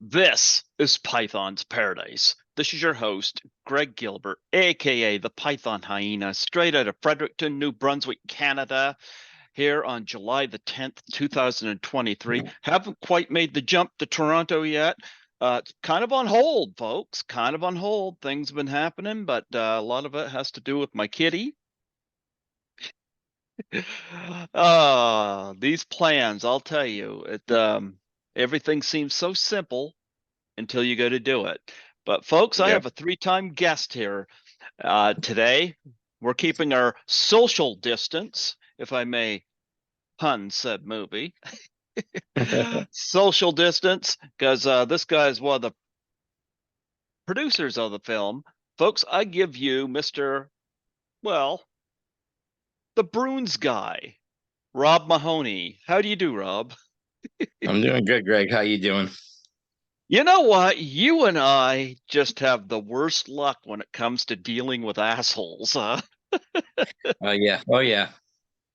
This is Python's Paradise. This is your host, Greg Gilbert, aka the Python Hyena, straight out of Fredericton, New Brunswick, Canada, here on July the 10th, 2023. Haven't quite made the jump to Toronto yet. It's kind of on hold, folks. Kind of on hold. Things have been happening, but a lot of it has to do with my kitty. These plans, I'll tell you, everything seems so simple until you go to do it. But folks, I Yep. have a three-time guest here today. We're keeping our social distance, if I may pun said movie. Social distance, because this guy is one of the producers of the film. Folks, I give you Mr. Well, the Bruins guy, Rob Mahoney. How do you do, Rob? I'm doing good, Greg. How you doing? You know what? You and I just have the worst luck when it comes to dealing with assholes, huh? Oh yeah. Oh yeah.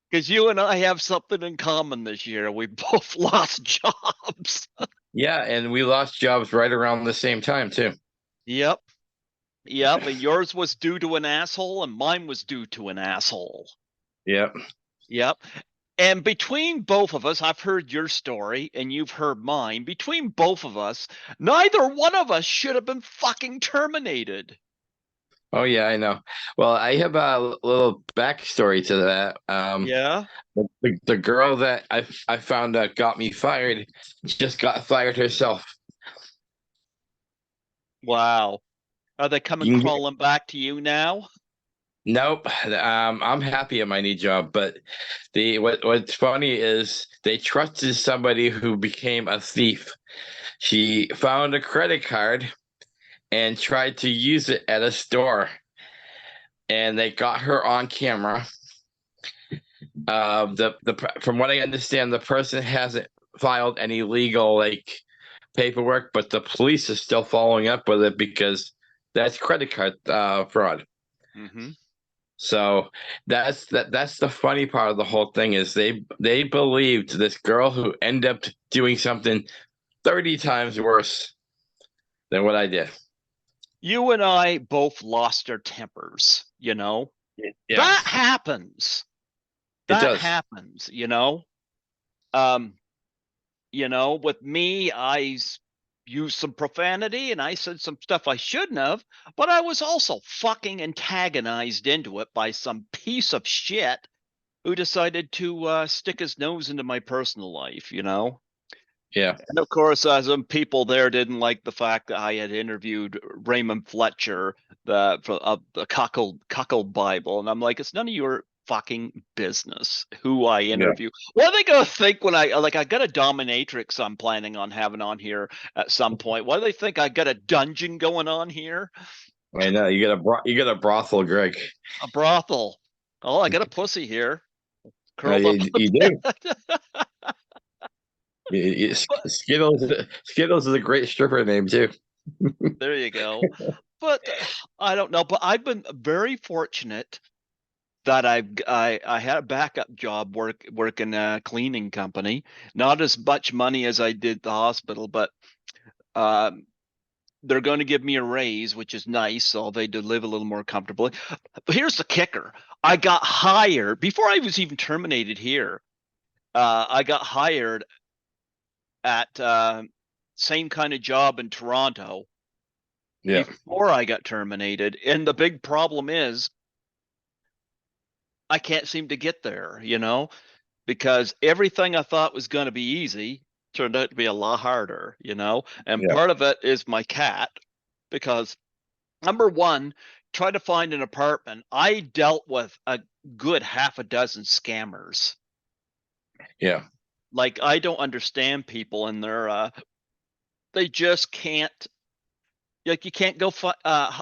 Because you and I have something in common this year. We both lost jobs. Yeah, and we lost jobs right around the same time too. Yep. Yep. And yours was due to an asshole, and mine was due to an asshole. Yep. Yep. And between both of us, I've heard your story and you've heard mine. Between both of us, neither one of us should have been fucking terminated. Oh yeah, I know. Well, I have a little backstory to that. Yeah. The girl that I found out got me fired just got fired herself. Wow. Are they coming You can get, crawling back to you now? nope. I'm happy at my new job, but what's funny is they trusted somebody who became a thief. She found a credit card and tried to use it at a store, and they got her on camera. The from what I understand, the person hasn't filed any legal paperwork, but the police is still following up with it because that's credit card fraud. Mm-hmm. So that's the funny part of the whole thing is they believed this girl who ended up doing something 30 times worse than what I did. You and I both lost our tempers, you know? Yeah, That happens. it That does. happens, you know? Um, with me, used some profanity and I said some stuff I shouldn't have, but I was also fucking antagonized into it by some piece of shit who decided to stick his nose into my personal life, you know? Yeah. And of course, some people there didn't like the fact that I had interviewed Raymond Fletcher, the cuckold Bible, and I'm like, it's none of your fucking business who I Yeah. interview. What are they gonna think when I got a dominatrix I'm planning on having on here at some point? What do they think? I got a dungeon going on here, I know you got a brothel, Greg. a brothel. Oh, I got a pussy here, curled up. You do. But Skittles is a great stripper name too. there you go. But I don't know. But I've been very fortunate that I had a backup job working a cleaning company. Not as much money as I did the hospital, but um, they're going to give me a raise, which is nice, so they do live a little more comfortably. But here's the kicker: I got hired before I was even terminated here. I got hired at same kind of job in Toronto Yeah. before I got terminated, and the big problem is I can't seem to get there. Because everything I thought was going to be easy turned out to be a lot harder. And Yeah. part of it is my cat, because number one, try to find an apartment. I dealt with a good half a dozen scammers. Yeah. Like, I don't understand people and they just can't. Like, you can't go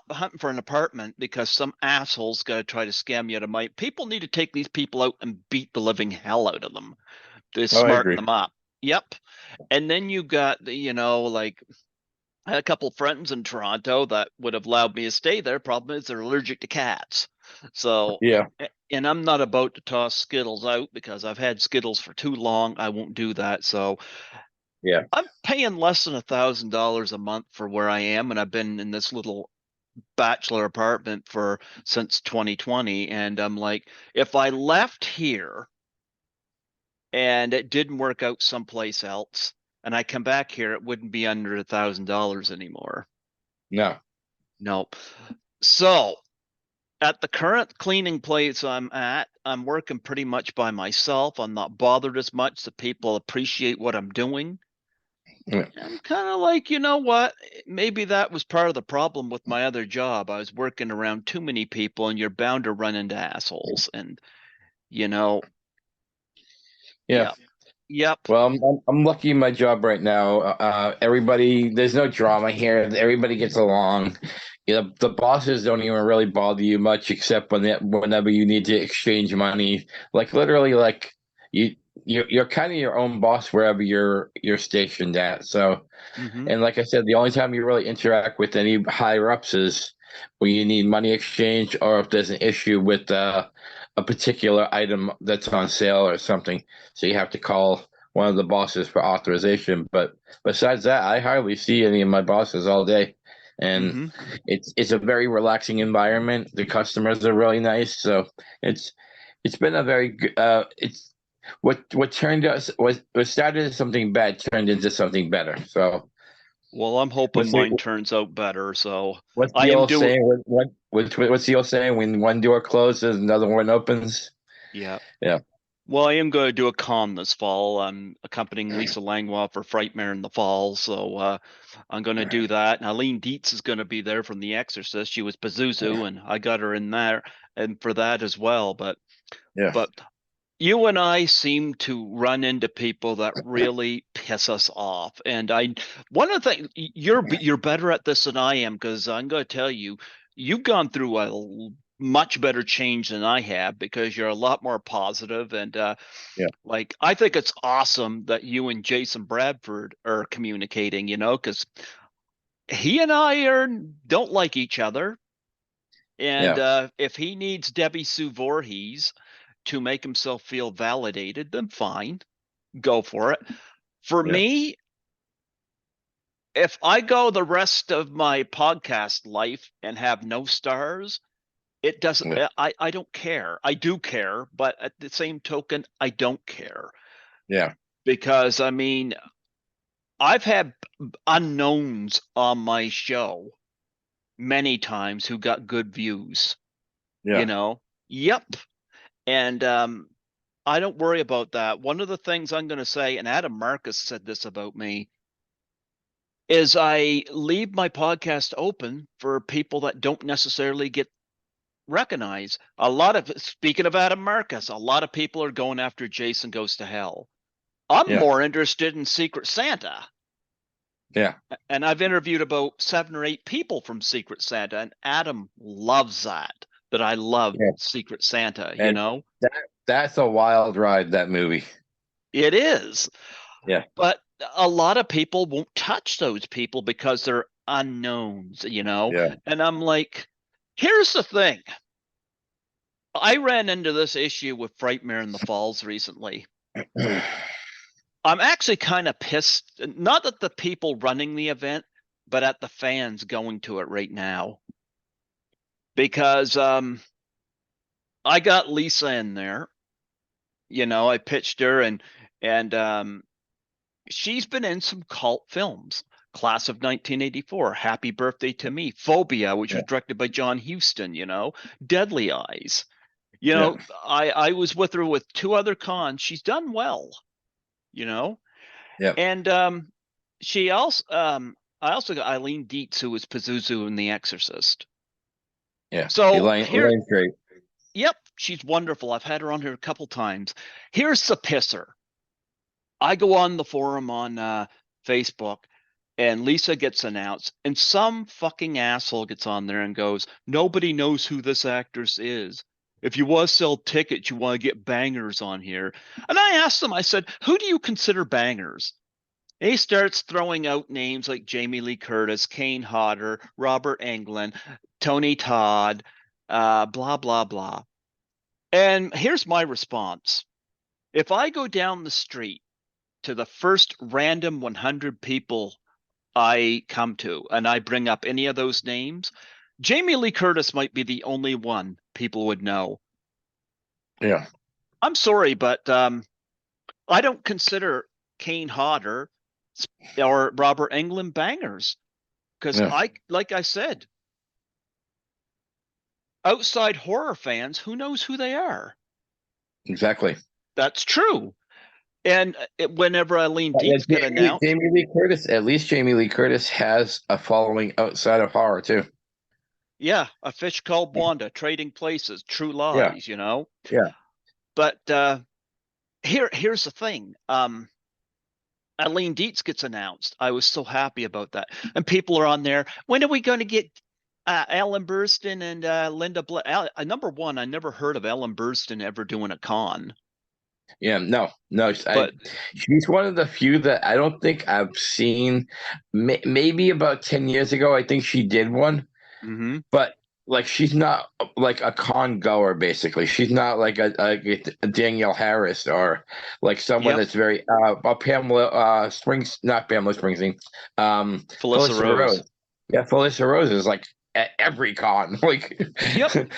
hunting for an apartment because some asshole's got to try to scam you out of money. People need to take these people out and beat the living hell out of them to Oh, I smarten agree. them up. Yep. And then you got, like I had a couple of friends in Toronto that would have allowed me to stay there. Problem is they're allergic to cats. So, Yeah. and I'm not about to toss Skittles out because I've had Skittles for too long. I won't do that. So Yeah. I'm paying less than $1,000 a month for where I am, and I've been in this little bachelor apartment for since 2020. And I'm like, if I left here and it didn't work out someplace else, and I come back here, it wouldn't be under $1,000 anymore. No. Nope. So at the current cleaning place I'm at, I'm working pretty much by myself. I'm not bothered as much. The people appreciate what I'm doing. Yeah. I'm kind of like, you know what? Maybe that was part of the problem with my other job. I was working around too many people, and you're bound to run into assholes. And, you know, Yeah. yep, yep. Well, I'm lucky in my job right now. Everybody, there's no drama here. Everybody gets along. You know, the bosses don't even really bother you much, except whenever you need to exchange money. Like literally, like you you're kind of your own boss wherever you're stationed at. So, Mm-hmm. and like I said, the only time you really interact with any higher ups is when you need money exchange or if there's an issue with a particular item that's on sale or something. So you have to call one of the bosses for authorization. But besides that, I hardly see any of my bosses all day. And Mm-hmm. it's a very relaxing environment. The customers are really nice. So it's been a very good it's what turned us what started as something bad turned into something better. So Well, I'm hoping what's the mine turns out better. So what's I the am old doing, saying? What's the old saying? When one door closes, another one opens. yeah. Yeah, Well, I am going to do a con this fall. I'm accompanying Lisa Langlois for Frightmare in the fall, so I'm going to do that. And Eileen Dietz is going to be there from The Exorcist. She was Pazuzu, and I got her in there and for that as well. yeah, But you and I seem to run into people that really piss us off. And one of the things you're better at this than I am, because I'm going to tell you, you've gone through a much better change than I have, because you're a lot more positive. And yeah, like, I think it's awesome that you and Jason Bradford are communicating, because he and I don't like each other. And yeah, if he needs Debbie Sue Voorhees to make himself feel validated, then fine, go for it. For yeah, me, if I go the rest of my podcast life and have no stars, it doesn't, yeah, I don't care. I do care, but at the same token, I don't care. yeah, Because I mean, I've had unknowns on my show many times who got good views, you yeah, know? Yep. And I don't worry about that. One of the things I'm going to say, and Adam Marcus said this about me, is I leave my podcast open for people that don't necessarily get recognized. Speaking of Adam Marcus, a lot of people are going after Jason Goes to Hell. I'm yeah, more interested in Secret Santa. yeah, And I've interviewed about 7 or 8 people from Secret Santa, and Adam loves that I love yeah. Secret Santa, And that that's a wild ride. That movie. It is. Yeah, But a lot of people won't touch those people because they're unknowns. yeah, And I'm like, here's the thing. I ran into this issue with Frightmare in the Falls recently. I'm actually kind of pissed, not at the people running the event, but at the fans going to it right now. Because I got Lisa in there. I pitched her, and she's been in some cult films. Class of 1984, Happy Birthday to Me, Phobia, which yeah, was directed by John Huston, Deadly Eyes. You yeah, know, I was with her with 2 other cons. She's done well, you know. yeah, And she also I also got Eileen Dietz, who was Pazuzu in The Exorcist. yeah. So here, Elaine's great. yep, she's wonderful. I've had her on here a couple times. Here's the pisser. I go on the forum on Facebook, and Lisa gets announced, and some fucking asshole gets on there and goes, "Nobody knows who this actress is. If you want to sell tickets, you want to get bangers on here." And I asked him, I said, "Who do you consider bangers?" And he starts throwing out names like Jamie Lee Curtis, Kane Hodder, Robert Englund, Tony Todd, blah, blah, blah. And here's my response. If I go down the street to the first random 100 people I come to, and I bring up any of those names, Jamie Lee Curtis might be the only one people would know. Yeah. I'm sorry, but I don't consider Kane Hodder or Robert Englund bangers because Yeah. like I said, outside horror fans, who knows who they are? Exactly. That's true. And whenever Eileen Dietz got announced, Jamie Lee Curtis. At least Jamie Lee Curtis has a following outside of horror too. yeah, A Fish Called Wanda, Trading Places, True Yeah. Lies, you know. Yeah. But here's the thing. Eileen Dietz gets announced. I was so happy about that. And people are on there. When are we going to get Ellen Burstyn and Linda Blair? Number one, I never heard of Ellen Burstyn ever doing a con. Yeah. No. No. But She's one of the few that I don't think I've seen. Maybe about 10 years ago, I think she did one. mm-hmm. But like she's not like a con goer. Basically, she's not like a Danielle Harris or like someone Yep, that's very Pamela Springs, not Pamela Springsteen, Felissa Felissa Rose. Rose. Yeah, Felissa Rose is like at every con. Like, Yep.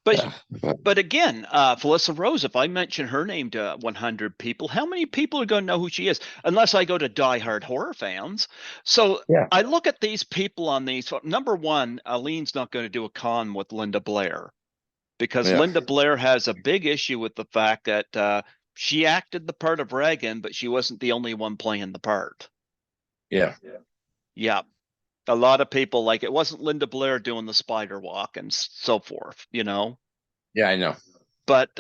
But yeah, but again, Felissa Rose, if I mention her name to 100 people, how many people are going to know who she is? Unless I go to diehard horror fans. So yeah, I look at these people on these. Number one, Aleen's not going to do a con with Linda Blair because yeah, Linda Blair has a big issue with the fact that she acted the part of Reagan, but she wasn't the only one playing the part. yeah, Yeah. A lot of people like it wasn't Linda Blair doing the spider walk and so forth, you know? yeah. I know. But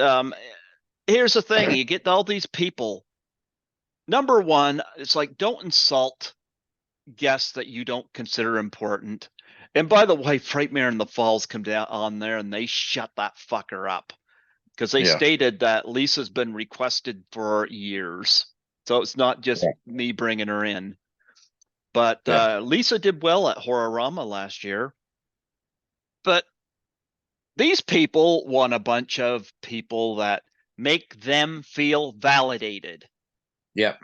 here's the thing, you get all these people. Number one, it's like don't insult guests that you don't consider important. And by the way, Frightmare in the Falls come down on there and they shut that fucker up because they Yeah, stated that Lisa's been requested for years. So it's not just yeah, me bringing her in. But yeah, Lisa did well at Horrorama last year. But these people want a bunch of people that make them feel validated. yeah.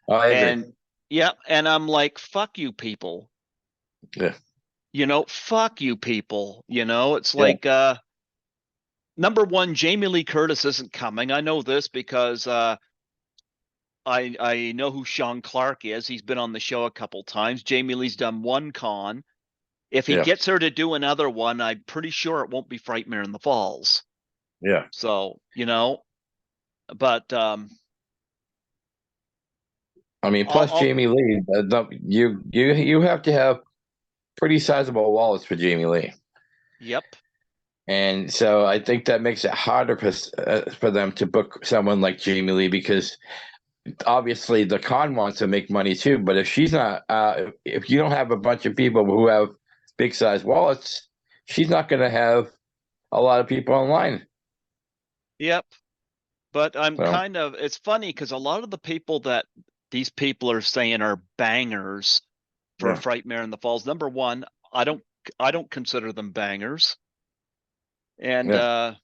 Oh, I agree. And yeah, and I'm like, fuck you people. Yeah, Fuck you people. It's yeah, like number one, Jamie Lee Curtis isn't coming. I know this because I know who Sean Clark is. He's been on the show a couple times. Jamie Lee's done one con. If he yeah, gets her to do another one, I'm pretty sure it won't be Frightmare in the Falls. yeah. So, but I mean, plus I'll Jamie Lee, you have to have pretty sizable wallets for Jamie Lee. yep. And so I think that makes it harder for them to book someone like Jamie Lee because obviously the con wants to make money too. But if she's not, if you don't have a bunch of people who have big size wallets, she's not going to have a lot of people online. Yep. But So it's funny because a lot of the people that these people are saying are bangers for yeah, Frightmare in the Falls. Number one, I don't consider them bangers. And yeah,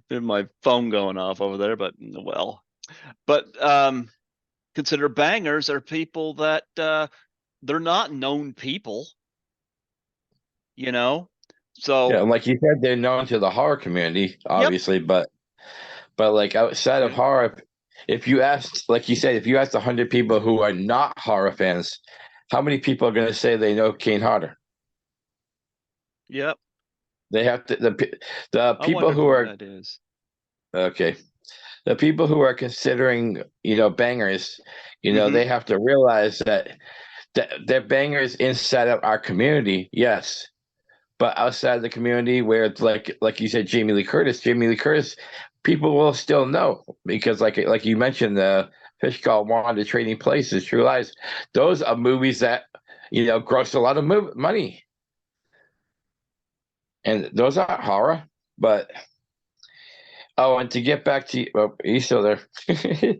there's my phone going off over there, but well. But consider bangers are people that they're not known people, you know? yeah. So And like you said, they're known to the horror community, yep. obviously, but like outside of Yeah. horror, if you asked, like you said, if you asked 100 people who are not horror fans, how many people are going to say they know Kane Hodder? Yep. They have to the I people wonder who who are that is. okay. The people who are considering, bangers, Mm-hmm. they have to realize that they're bangers inside of our community, yes, but outside the community where it's like you said, Jamie Lee Curtis, people will still know because like you mentioned, the Fish Called Wanda, Trading Places, True Lies, those are movies that gross a lot of money, and those aren't horror, but. Oh, and to get back to well, he's still there. There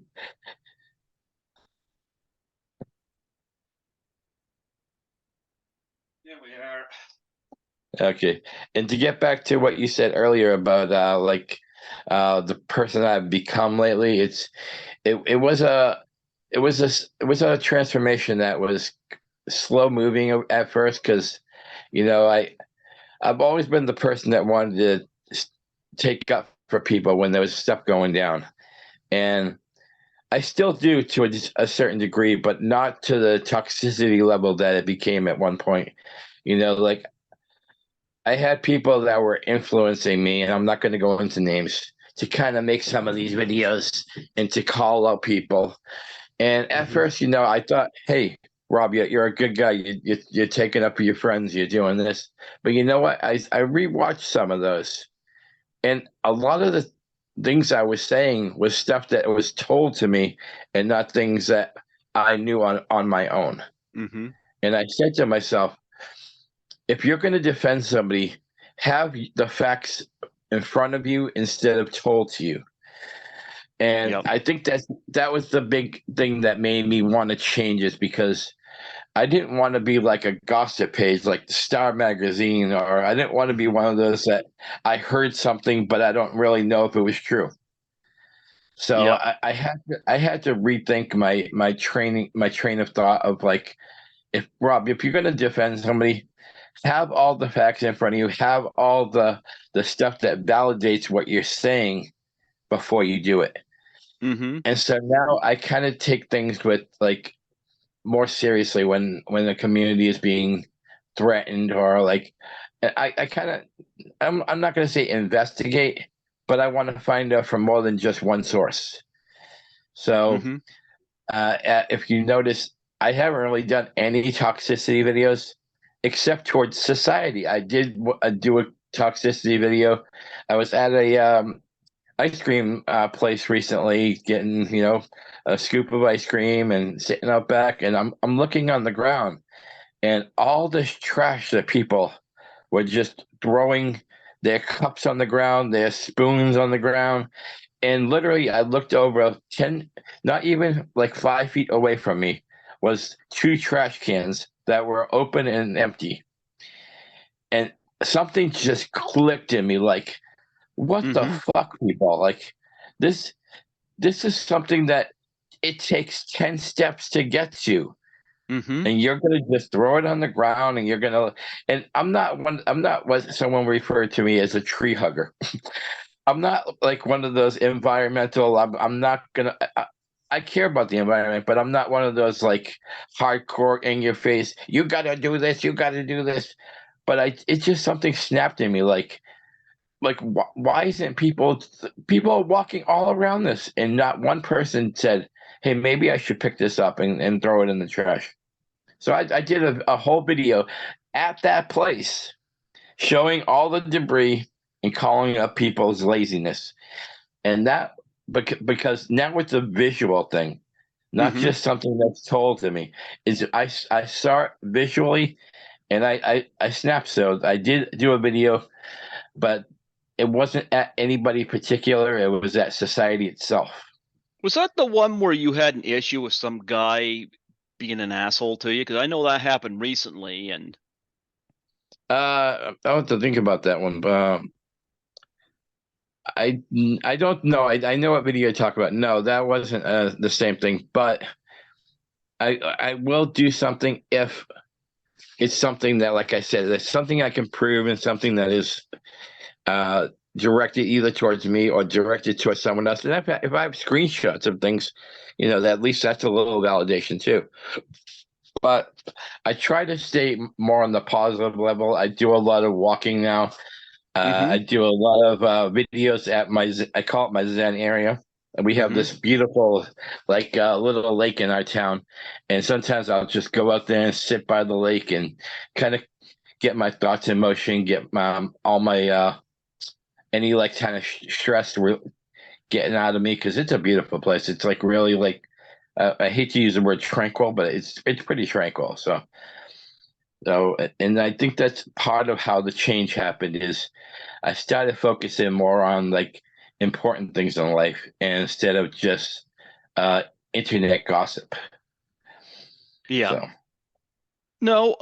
we are. Okay. And to get back to what you said earlier about like the person I've become lately. It was it was a transformation that was slow moving at first because I've always been the person that wanted to take up for people when there was stuff going down, and I still do to a certain degree, but not to the toxicity level that it became at one point. Like I had people that were influencing me, and I'm not going to go into names, to kind of make some of these videos and to call out people. And at Hmm. first, I thought, hey, Rob, you're a good guy. You're taking up for your friends. You're doing this. But you know what? I rewatched some of those, and a lot of the things I was saying was stuff that was told to me and not things that I knew on my own. Hmm. And I said to myself, if you're going to defend somebody, have the facts in front of you instead of told to you. And Yep. I think that was the big thing that made me want to change, is because I didn't want to be like a gossip page like the Star Magazine, or I didn't want to be Hmm. one of those that I heard something but I don't really know if it was true. So Yep. I had to rethink my train of thought of like, if you're going to defend somebody, have all the facts in front of you, have all the stuff that validates what you're saying before you do it. Hmm. And so now I kind of take things with like more seriously when the community is being threatened, or like I kind of, I'm not going to say investigate, but I want to find out from more than just one source. So Hmm. if you notice, I haven't really done any toxicity videos except towards society. I did do a toxicity video. I was at a ice cream place recently, getting a scoop of ice cream and sitting out back, and I'm looking on the ground, and all this trash that people were just throwing, their cups on the ground, their spoons on the ground, and literally I looked over 10, not even like 5 feet away from me, was two trash cans that were open and empty, and something just clicked in me like, what the Hmm. fuck, people, like this this is something that it takes 10 steps to get to, Hmm. and you're going to just throw it on the ground, and you're going to, and I'm not what someone referred to me as a tree hugger. I'm not like one of those environmental, I'm not going to, I care about the environment, but I'm not one of those like hardcore in your face, you got to do this, you got to do this. But it's just something snapped in me like why isn't people are walking all around this, and not one person said, hey, maybe I should pick this up and throw it in the trash. So I did a whole video at that place showing all the debris and calling up people's laziness, and that, because now it's a visual thing, not Hmm. just something that's told to me, is I saw it visually, and I snapped. So I did do a video, but it wasn't at anybody particular. It was at society itself. Was that the one where you had an issue with some guy being an asshole to you? Because I know that happened recently, and I have to think about that one. I I don't know. I know what video you talk about. No, that wasn't the same thing. But I will do something if it's something that, like I said, it's something I can prove, and something that is uh, directed either towards me or directed towards someone else. And if I have screenshots of things, that at least that's a little validation too. But I try to stay more on the positive level. I do a lot of walking now. I hmm. do a lot of videos at I call it my Zen area. And we have Hmm. this beautiful, like, little lake in our town. And sometimes I'll just go out there and sit by the lake and kind of get my thoughts in motion, get all my, any like kind of stress getting out of me, because it's a beautiful place. It's like really like, I hate to use the word tranquil, but it's pretty tranquil. So, and I think that's part of how the change happened, is I started focusing more on like important things in life, and instead of just uh, internet gossip. Yeah. So No,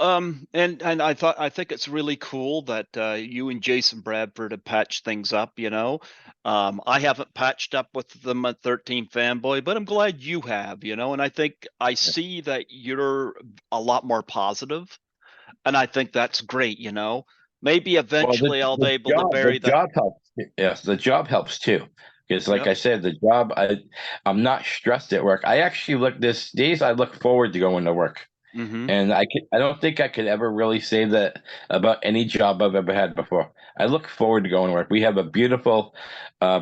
and I think it's really cool that you and Jason Bradford have patched things up, you know. I haven't patched up with them at 13 Fanboy, but I'm glad you have, you know, and I think I Yeah. see that you're a lot more positive, and I think that's great, you know. Maybe Well, eventually I'll be able to the bury that. job helps. Yes, the job helps too. Because, like Yep. I said, the job, I'm not stressed at work. I actually look this days. I look forward to going to work. Mm-hmm. And I don't think I could ever really say that about any job I've ever had before. I look forward to going to work. We have a beautiful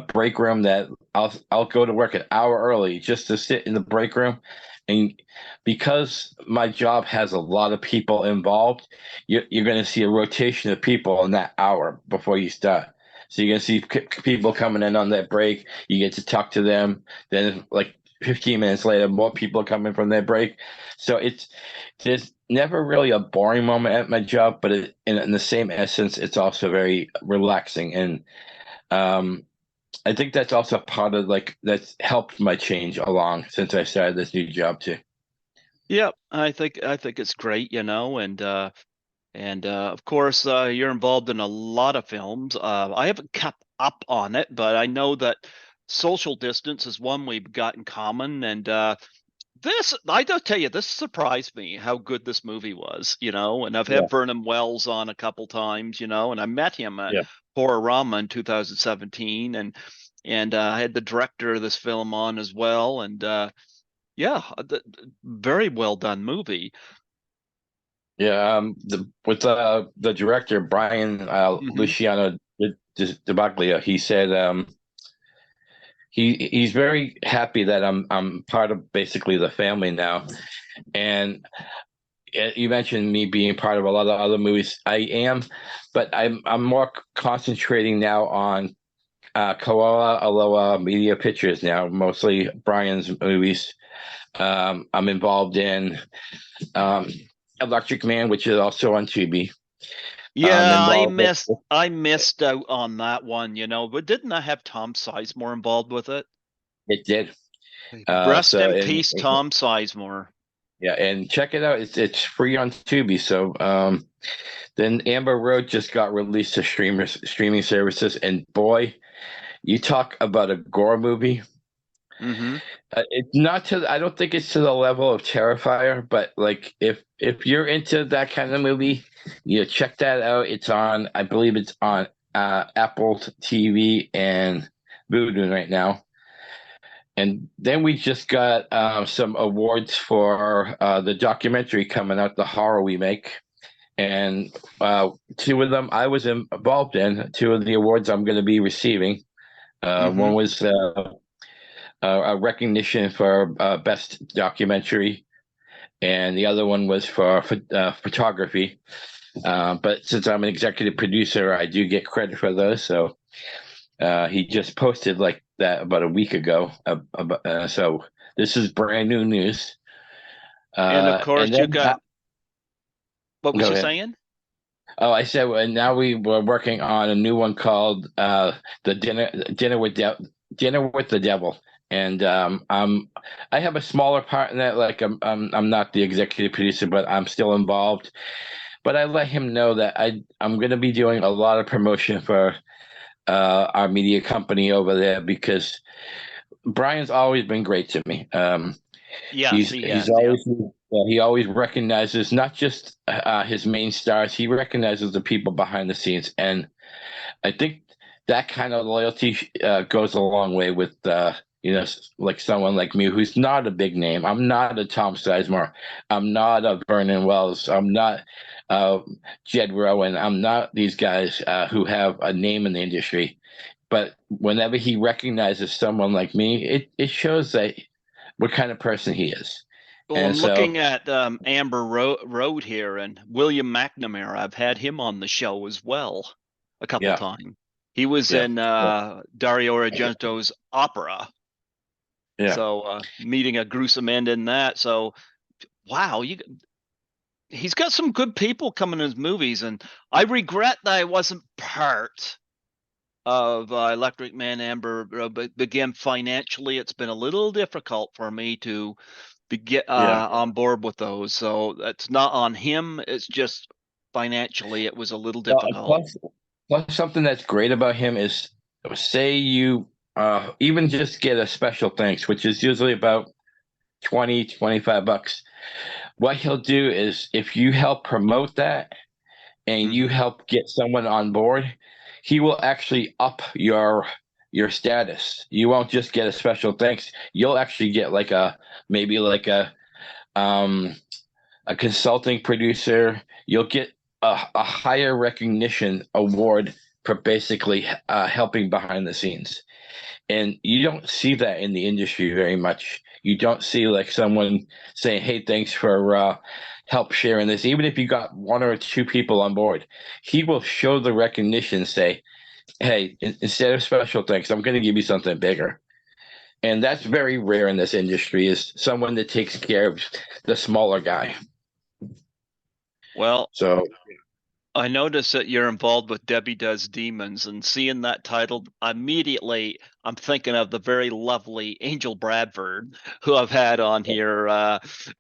break room that I'll go to work an hour early just to sit in the break room. And because my job has a lot of people involved, you're going to see a rotation of people in that hour before you start. So you're going to see people coming in on that break. You get to talk to them. Then, like 15 minutes later, more people are coming from their break. So there's never really a boring moment at my job, but in the same essence, it's also very relaxing. And um, I think that's also part of like that's helped my change along since I started this new job too. Yep. I think it's great, you know, and of course, you're involved in a lot of films. I haven't kept up on it, but I know that social distance is one we've got in common. And this, I don't tell you, this surprised me how good this movie was, you know. And I've Yeah, had Vernon Wells on a couple times, you know, and I met him at yeah, Horrorama in 2017, and I had the director of this film on as well. And yeah, very well done movie. yeah. With the director Brian Hmm. Luciano Baglia, he said he's very happy that I'm part of basically the family now, and you mentioned me being part of a lot of other movies. I am, but I'm more concentrating now on Koala Aloha Media Pictures now, mostly Brian's movies. I'm involved in um, Electric Man, which is also on Tubi. I'm Yeah, involved with I missed out on that one, you know, but didn't I have Tom Sizemore involved with it? it did. Rest So in peace, Tom Sizemore. yeah, and check it out. It's free on Tubi. So then Amber Road just got released to streaming services, and boy, you talk about a gore movie. Hmm. It's not to. I don't think it's to the level of Terrifier, but like if you're into that kind of movie, you check that out. It's on. I believe it's on Apple TV and Vudu right now. And then we just got some awards for the documentary coming out, the horror we make, and two of them I was involved in. Two of the awards I'm going to be receiving. Hmm. One was a recognition for best documentary, and the other one was for photography. But since I'm an executive producer, I do get credit for those. So he just posted like that about a week ago. So this is brand new news. And of And course, you then got, what was go you ahead. saying? Oh, I said, and now we were working on a new one called the Dinner with the Devil, and I have a smaller part in that. Like I'm not the executive producer, but I'm still involved. But I let him know that I'm going to be doing a lot of promotion for our media company over there because Brian's always been great to me. Yes, he He's has. Yep. always he always recognizes not just his main stars. He recognizes the people behind the scenes, and I think that kind of loyalty goes a long way with like someone like me who's not a big name. I'm not a Tom Sizemore. I'm not a Vernon Wells. I'm not uh, Jed Rowan. I'm not these guys who have a name in the industry. But whenever he recognizes someone like me, it shows that what kind of person he is. Well, And I'm so, looking at Road here, and William McNamara. I've had him on the show as well a couple yeah, times. He was yeah, in Dario Argento's opera, yeah. so meeting a gruesome end in that. So wow, he's got some good people coming in his movies, and I regret that I wasn't part of Electric Man Amber. But again, financially, it's been a little difficult for me to to get Yeah. on board with those. So that's not on him. It's just financially it was a little difficult. Plus something that's great about him is, say you even just get a special thanks, which is usually about 20, 25 bucks. What he'll do is, if you help promote that and you Hmm. help get someone on board, he will actually up your status. You won't just get a special thanks. You'll actually get like a, maybe like um a consulting producer. You'll get a higher recognition award for basically helping behind the scenes. And you don't see that in the industry very much. You don't see like someone saying, "Hey, thanks for help sharing this." Even if you got one or two people on board, he will show the recognition. Say, "Hey, instead of special thanks, I'm going to give you something bigger." And that's very rare in this industry. Is someone that takes care of the smaller guy. Well, So I noticed that you're involved with Debbie Does Demons, and seeing that title, immediately I'm thinking of the very lovely Angel Bradford, who I've had on here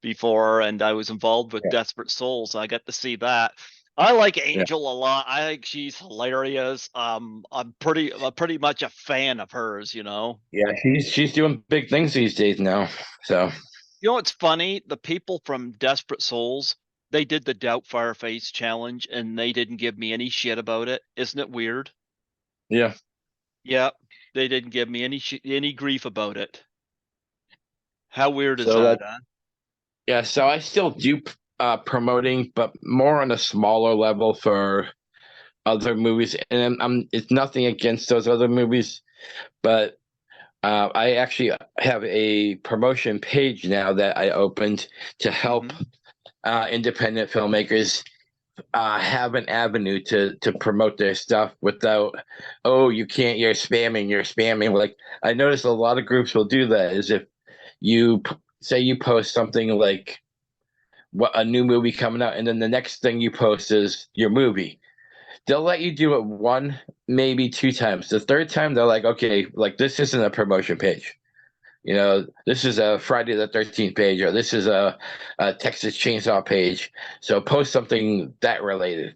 before, and I was involved with yeah, Desperate Souls. I got to see that. I like yeah, Angel a lot. I think she's hilarious. I'm pretty much a fan of hers, you know. yeah. She's doing big things these days now. So You know what's funny? The people from Desperate Souls, they did the Doubtfire Face challenge and they didn't give me any shit about it. Isn't it weird? yeah. Yeah, they didn't give me any grief about it. How weird is So that that, huh? Yeah, so I still do promoting, but more on a smaller level for other movies. And it's nothing against those other movies, but I actually have a promotion page now that I opened to help Mm-hmm. independent filmmakers have an avenue to promote their stuff without, oh, you can't, you're spamming. Like, I noticed a lot of groups will do that. Is if say you post something like what a new movie coming out, and then the next thing you post is your movie. They'll let you do it one, maybe two times. The third time, they're like, okay, like this isn't a promotion page. This is a Friday the 13th page, or this is a Texas Chainsaw page. So post something that related.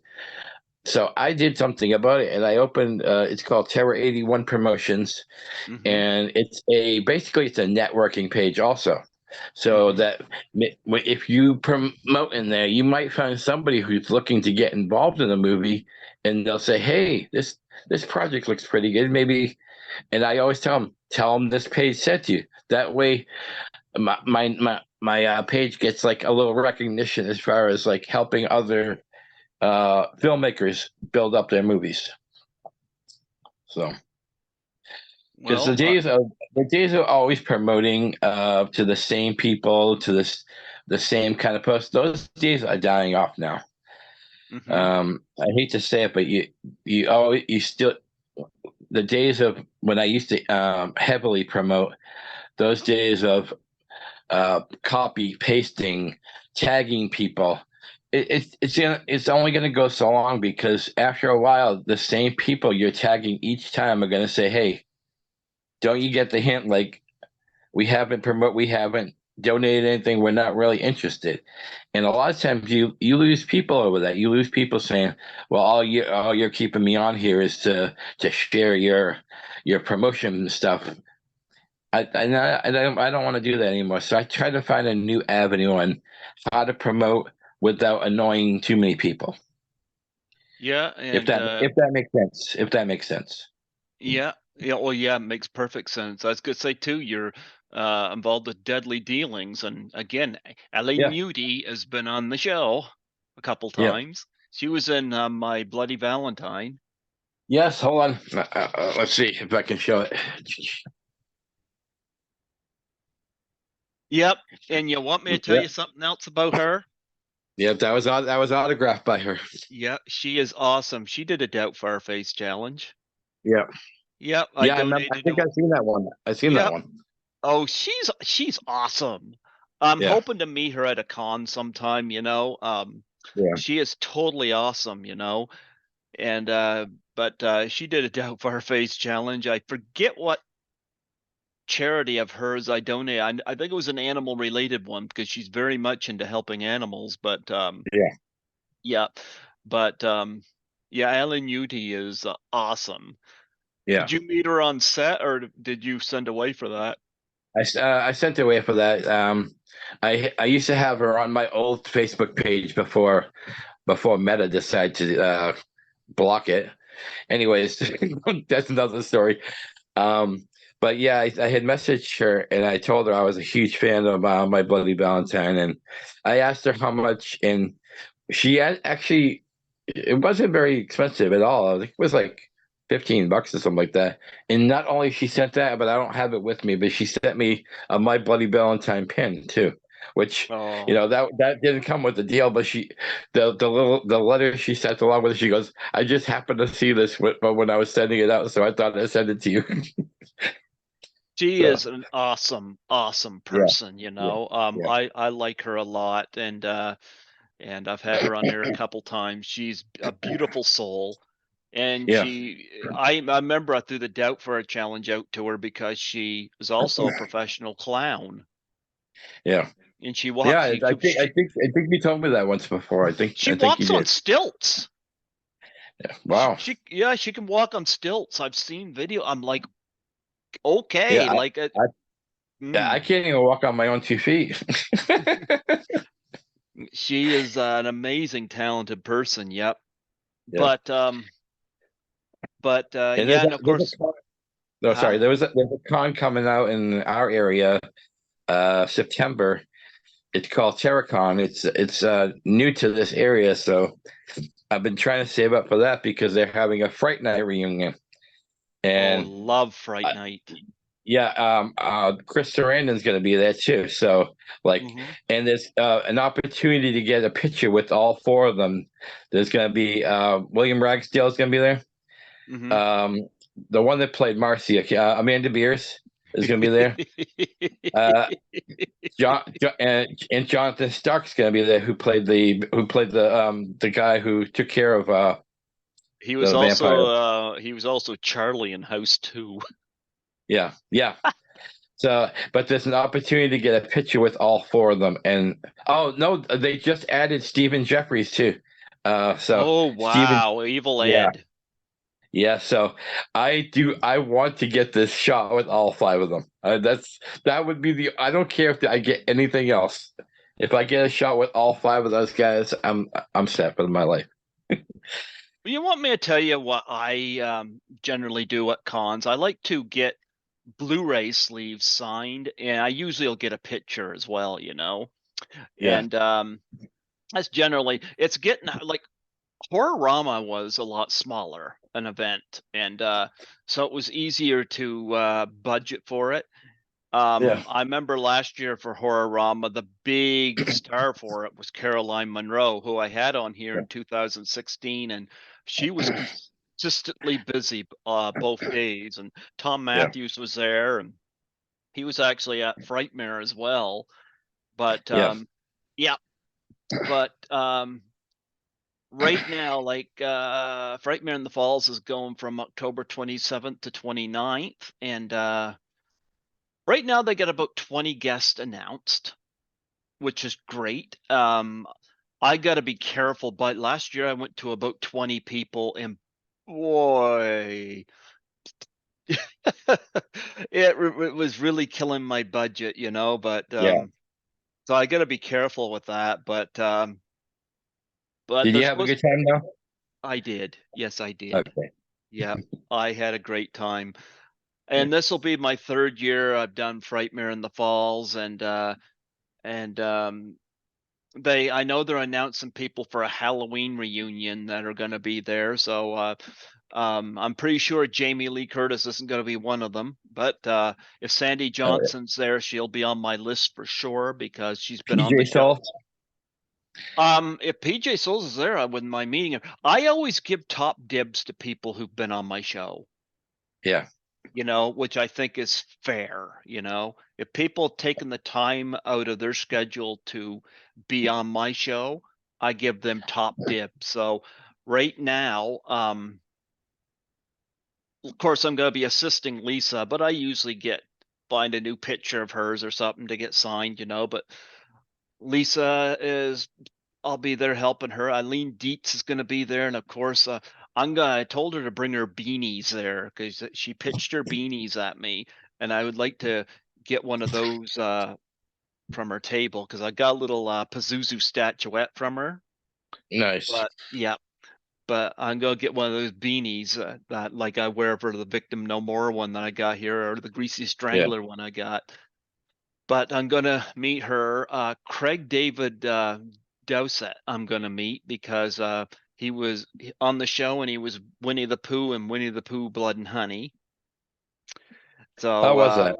So I did something about it, and I opened. It's called Terror 81 Promotions, Mm-hmm. and basically it's a networking page also, so Mm-hmm. that if you promote in there, you might find somebody who's looking to get involved in a movie, and they'll say, "Hey, this project looks pretty good, maybe." And I always tell them this page said you. That way my page gets like a little recognition as far as like helping other filmmakers build up their movies. So because Well, the days of always promoting to the same people, to the same kind of post, those days are dying off now. mm-hmm. I hate to say it, but you always you still the days of when I used to heavily promote, those days of copy pasting, tagging people. It's only going to go so long, because after a while, the same people you're tagging each time are going to say, "Hey, don't you get the hint? Like, we haven't donated anything. We're not really interested." And a lot of times you lose people over that. You lose people saying, "Well, all you're keeping me on here is to share your promotion stuff." I don't want to do that anymore. So I try to find a new avenue on how to promote without annoying too many people. Yeah, If and that if that makes sense. If that makes sense. yeah, yeah, well, yeah, it makes perfect sense. I was gonna say too, you're involved with Deadly Dealings, and again, Ellie Yeah. Muti has been on the show a couple Yeah. times. She was in My Bloody Valentine. Yes. Hold on. Let's see if I can show it. Yep, and you want me to tell Yeah. you something else about her? Yeah. That was autographed by her. Yeah, she is awesome. She did a Doubtfire Face challenge. Yeah. Yep, I Yeah. I remember. I donated think to. I've seen that one. I've seen that Yep. one. Oh, she's awesome. I'm Yeah. hoping to meet her at a con sometime, you know. Yeah. She is totally awesome, you know. And but she did a Doubtfire Face challenge. I forget what charity of hers I donated. I think it was an animal related one because she's very much into helping animals. But Yeah, yeah, but yeah, Alan Uti is awesome. yeah. Did you meet her on set or did you send away for that? I sent away for that. I used to have her on my old Facebook page before Meta decided to block it. Anyways, that's another story. Um, but yeah, I had messaged her and I told her I was a huge fan of My Bloody Valentine, and I asked her how much, and she had actually, it wasn't very expensive at all. I think it was like $15 or something like that. And not only she sent that, but I don't have it with me, but she sent me a My Bloody Valentine pin too, which, Oh, that didn't come with the deal, but the letter she sent along with it, she goes, I just happened to see this when I was sending it out, so I thought I'd send it to you. she So is an awesome, awesome yeah, person, you yeah, know. yeah, I like her a lot, and I've had her on here a couple times. She's a beautiful soul. And yeah, I remember I threw the Doubt for a challenge out to her because she was also a professional clown, yeah. and she Yeah, walks. I think you told me that once before. She I think you walks on did. stilts. Yeah. Wow. Yeah, she can walk on stilts. I've seen video. I'm like, Yeah, okay, like I yeah, I mm. can't even walk on my own 2 feet. She is an amazing, talented person. Yep. Yeah. But And yeah, and of there's course, a con, no, huh? sorry, there's a con coming out in our area, September. It's called Terracon. It's new to this area, so I've been trying to save up for that because they're having a Fright Night reunion. Oh, And love Fright uh, Night. yeah, Chris Sarandon's going to be there too. So like, Hmm. and there's an opportunity to get a picture with all four of them. There's going to be William Ragsdale's going to be there. Hmm. Um, the one that played Marcia, Amanda Beers, is going to be there. Uh, and Jonathan Stark's going to be there, who played the guy who took care of the vampire. He was also Charlie in House 2. Yeah, yeah. So, but there's an opportunity to get a picture with all four of them. And oh no, they just added Stephen Jeffries too. So Oh Stephen, wow, Evil yeah, Ed. yeah. So I want to get this shot with all five of them. That would be I don't care if I get anything else. If I get a shot with all five of those guys, I'm set for my life. You want me to tell you what I generally do at cons? I like to get Blu-ray sleeves signed, and I usually will get a picture as well, you know. Yeah, And that's generally it's getting like Horrorama was a lot smaller an event, and so it was easier to budget for it. yeah, I remember last year for Horrorama, the big star for it was Caroline Munro, who I had on here yeah, in 2016, and she was consistently busy both days. And Tom yeah, Matthews was there, and he was actually at Frightmare as well. But yeah, yeah, but right now, like Frightmare in the Falls is going from October 27th to 29th, and right now they got about 20 guests announced, which is great. I got to be careful, but last year I went to about 20 people, and boy, it was really killing my budget, you know. But yeah. so I got to be careful with that. But Did they're you have a supposed. good time though? I did. Yes, I did. Okay. Yeah, I had a great time. Yeah, And this will be my third year I've done Frightmare in the Falls, and they I know they're announcing people for a Halloween reunion that are going to be there. So I'm pretty sure Jamie Lee Curtis isn't going to be one of them. But if Sandy all right. Johnson's there, she'll be on my list for sure because she's been on the PJ show. Soul. If PJ Souls is there, I wouldn't mind meeting him. I always give top dibs to people who've been on my show, Yeah, you know, which I think is fair, you know. If people have taken the time out of their schedule to be on my show, I give them top dibs. So right now, of course I'm going to be assisting Lisa, but I usually get find a new picture of hers or something to get signed, you know. But Lisa is I'll be there helping her. Eileen Dietz is going to be there, and of course, I told her to bring her beanies there because she pitched her beanies at me, and I would like to get one of those from her table because I got a little Pazuzu statuette from her. Nice. But yeah, but I'm gonna get one of those beanies that like I wear for the Victim No More one that I got here, or the Greasy Yeah. Strangler one I got. But I'm gonna meet her. Craig David Dowsett, I'm gonna meet because he was on the show and he was Winnie the Pooh and Winnie the Pooh Blood and Honey. How So was that?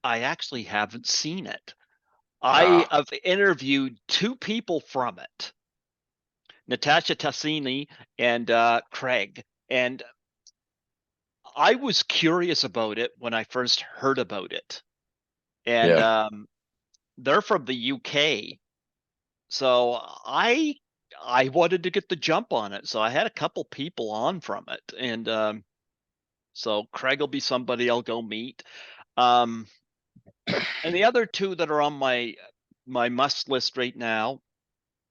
I actually haven't seen it. I Ah, have interviewed two people from it, Natasha Tassini and Craig, and I was curious about it when I first heard about it. And yeah. they're from the UK. So I wanted to get the jump on it. So I had a couple people on from it. And so Craig will be somebody I'll go meet. Um and the other two that are on my must list right now,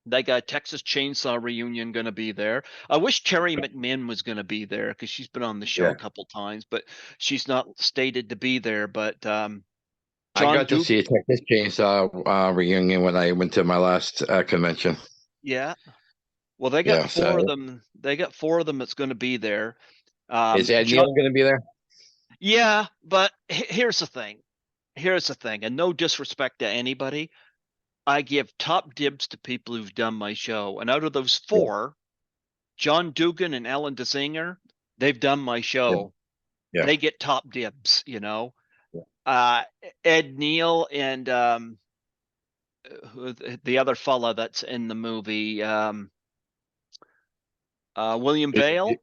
they got Texas Chainsaw Reunion going to be there. I wish Cherry McMinn was going to be there because she's been on the show Yeah. a couple times, but she's not stated to be there. But I John got to Duke, see a Texas Chainsaw reunion when I went to my last convention. yeah. Well, they got Yeah. four of So them. They got four of them that's going to be there. is Ed John, Neal going to be there? yeah, but here's the thing. Here's the thing, and no disrespect to anybody, I give top dibs to people who've done my show. And out of those Yeah. four, John Dugan and Ellen DeSinger, they've done my Yeah. show. Yeah. They get top dibs, you know. Yeah. Uh, Ed Neal and the other fella that's in the movie, William Vale. I'd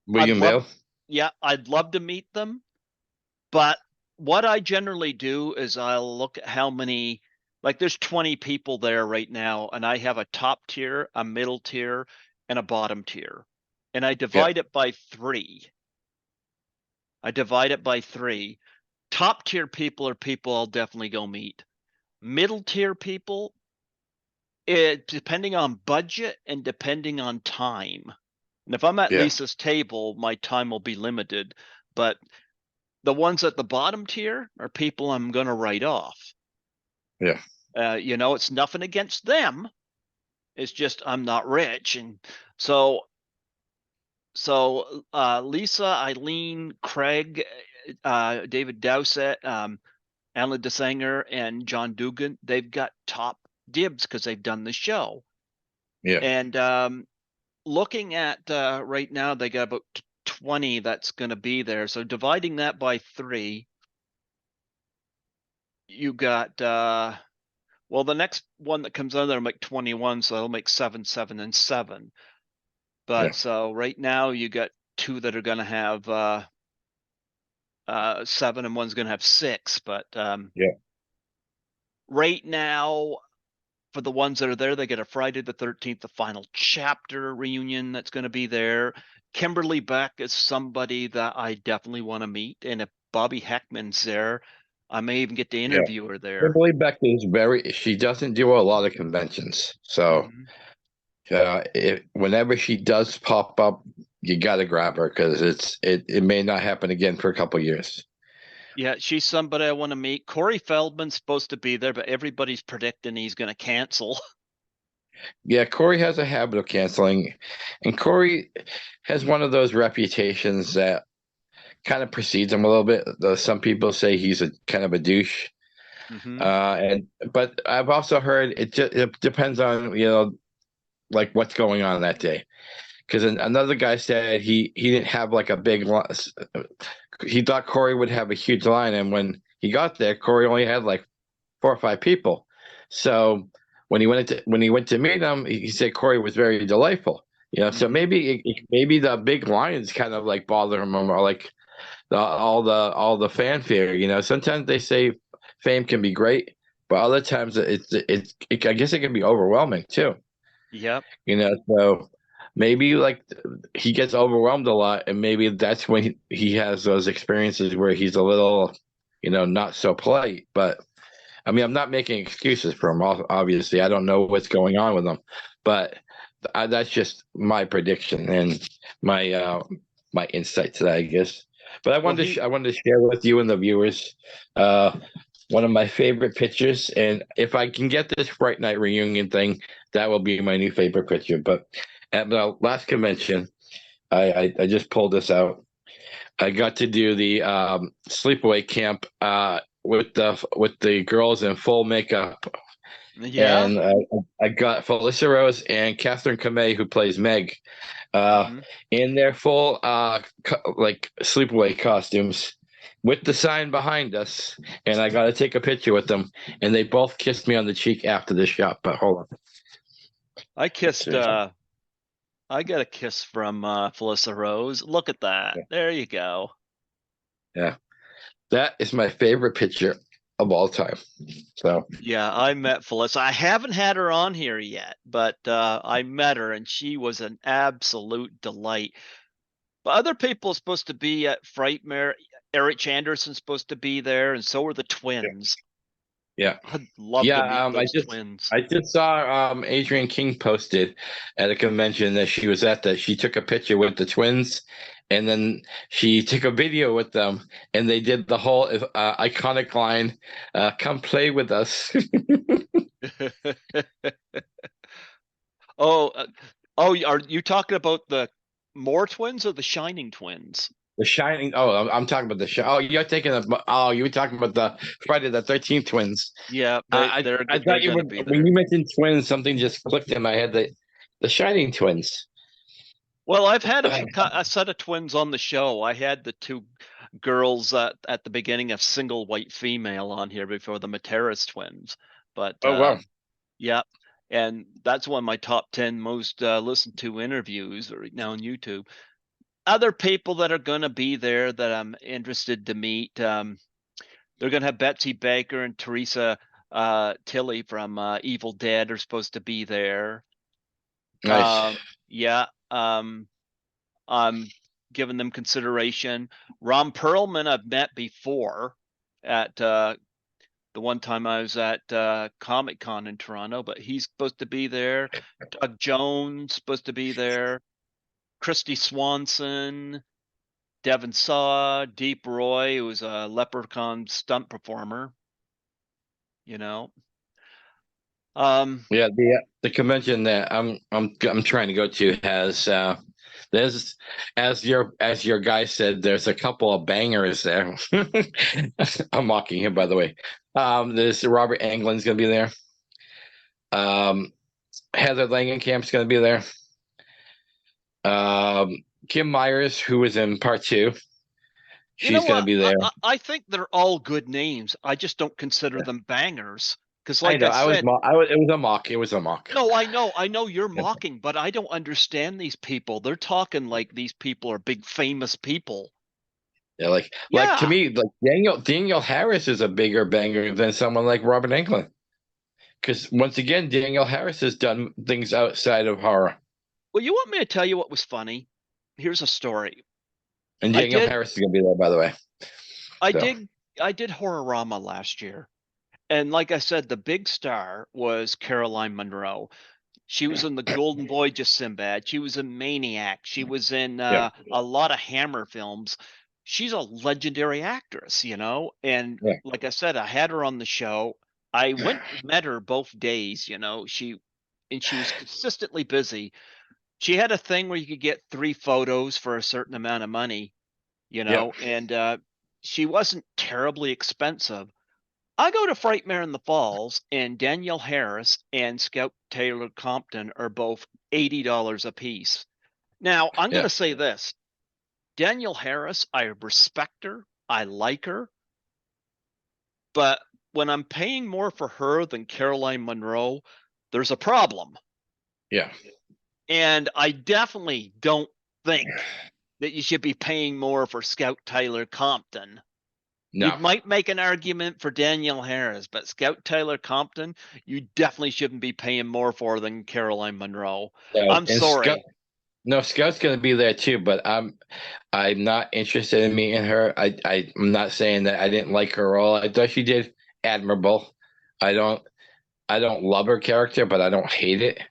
William love, Vale? yeah, I'd love to meet them. But what I generally do is I'll look at how many, like there's 20 people there right now, and I have a top tier, a middle tier, and a bottom tier. And I Yeah. divide it by three. I divide it by three. Top tier people are people I'll definitely go meet. Middle tier people, depending on budget and depending on time. And if I'm at Yeah. Lisa's table, my time will be limited. But the ones at the bottom tier are people I'm going to write off. Yeah. You know, it's nothing against them. It's just I'm not rich, and so Lisa, Eileen, Craig, David Dowsett, Alan DeSanger, and John Dugan, they've got top dibs because they've done the show. Yeah. And looking at right now, they got about 20 that's going to be there. So dividing that by three, you got well, the next one that comes out there will make 21, so that'll make 7, 7, and 7. Yeah. But so right now you got two that are going to have 7, and one's going to have 6. But Yeah. right now, for the ones that are there, they get a Friday the 13th, the final chapter reunion that's going to be there. Kimberly Beck is somebody that I definitely want to meet, and if Bobby Heckman's there, I may even get to Yeah. interview her there. Kimberly Beck is she doesn't do a lot of conventions. So Hmm. whenever she does pop up, you got to grab her because it may not happen again for a couple years. Yeah, she's somebody I want to meet. Corey Feldman's supposed to be there, but everybody's predicting he's going to cancel. Yeah, Corey has a habit of canceling, and Corey has one of those reputations that kind of precedes him a little bit. Though some people say he's a kind of a douche, Hmm. and but I've also heard it depends on like what's going on that day. Because another guy said he didn't have like a big he thought Corey would have a huge line, and when he got there, Corey only had like 4 or 5 people. So when he went to meet him, he said Corey was very delightful. So Hmm. maybe the big lines kind of like bother him, or like all the fanfare. Sometimes they say fame can be great, but other times I guess it can be overwhelming too. Yep. So maybe like he gets overwhelmed a lot, and maybe that's when he has those experiences where he's a little not so polite. But I mean, I'm not making excuses for him. Obviously, I don't know what's going on with him, but that's just my prediction and my insight to that, I guess. But Well, he I wanted to share with you and the viewers uh, one of my favorite pictures, and if I can get this Fright Night reunion thing, that will be my new favorite picture. But at the last convention, I just pulled this out. I got to do the sleepaway camp with the girls in full makeup, yeah. and I got Felissa Rose and Catherine Kamei, who plays Meg, uh, Hmm. in their full like sleepaway costumes, with the sign behind us, and I got to take a picture with them, and they both kissed me on the cheek after the shot. But hold on, I kissed seriously. I got a kiss from Felissa Rose. Look at that. Yeah, There you go. yeah, that is my favorite picture of all time. So Yeah, I met Felissa. I haven't had her on here yet, but I met her and she was an absolute delight. But other people are supposed to be at Frightmare. Eric Anderson's supposed to be there, and so are the yeah, twins. yeah. I'd love to Yeah, meet those twins. I just saw Adrian King posted at a convention that she was at, that she took a picture with the twins, and then she took a video with them, and they did the whole iconic line, "Come play with us." Oh, oh, are you talking about the Moore twins or the Shining twins? The Shining. Oh, I'm talking about the show. Oh, you're thinking of. Oh, you were talking about the Friday the 13th twins. Yeah, they're I they're thought you gonna were, be when there. you mentioned twins, something just clicked in my head, the Shining twins. Well, I've had a set of twins on the show. I had the two girls at the beginning of Single White Female on here before the Materas twins. But Oh wow. yeah, and that's one of my top 10 most listened to interviews right now on YouTube. Other people that are going to be there that I'm interested to meet. They're going to have Betsy Baker and Teresa Tilly from Evil Dead are supposed to be there. Nice. Yeah, I'm giving them consideration. Ron Perlman I've met before at the one time I was at Comic Con in Toronto, but he's supposed to be there. Doug Jones supposed to be there. Christy Swanson, Devin Saw, Deep Roy, who was a Leprechaun stunt performer. You know, um, Yeah, the convention that I'm trying to go to has there's, as your guy said, there's a couple of bangers there. I'm mocking him, by the way. There's Robert Englund's gonna be there. Um, Heather Langenkamp's gonna be there. Kim Myers, who was in part two, you know she's gonna what? be there. I think they're all good names. I just don't consider them bangers because, I like know. I said, It was a mock. It was a mock. no, I know you're mocking, but I don't understand these people. They're talking like these people are big famous people. Yeah, like to Yeah. me, like Daniel Harris is a bigger banger than someone like Robert Englund. Because once again, Daniel Harris has done things outside of horror, Well, you want me to tell you what was funny? Here's a story. and I Daniel did Harris is going to be there, by the way. I So did I did Horrorama last year. And like I said, the big star was Caroline Munro. She was in the Golden Voyage of Sinbad. She was in Maniac. She was in yeah, a lot of Hammer films. She's a legendary actress, you know. And yeah, like I said, I had her on the show. I went and met her both days, you know. She was consistently busy. She had a thing where you could get 3 photos for a certain amount of money, you yeah, know, and she wasn't terribly expensive. I go to Frightmare in the Falls, and Danielle Harris and Scout Taylor Compton are both $80 a piece. Now, I'm going yeah. to say this: Danielle Harris, I respect her, I like her, but when I'm paying more for her than Caroline Munro, there's a problem. Yeah. And I definitely don't think that you should be paying more for Scout Tyler Compton. You No, might make an argument for Danielle Harris, but Scout Tyler Compton, you definitely shouldn't be paying more for than Caroline Munro. no. I'm And Scout sorry. No, Scout's gonna be there too, but I'm not interested in meeting her. I'm not saying that I didn't like her role. I thought she did admirable. I don't I don't love her character, but I don't hate it.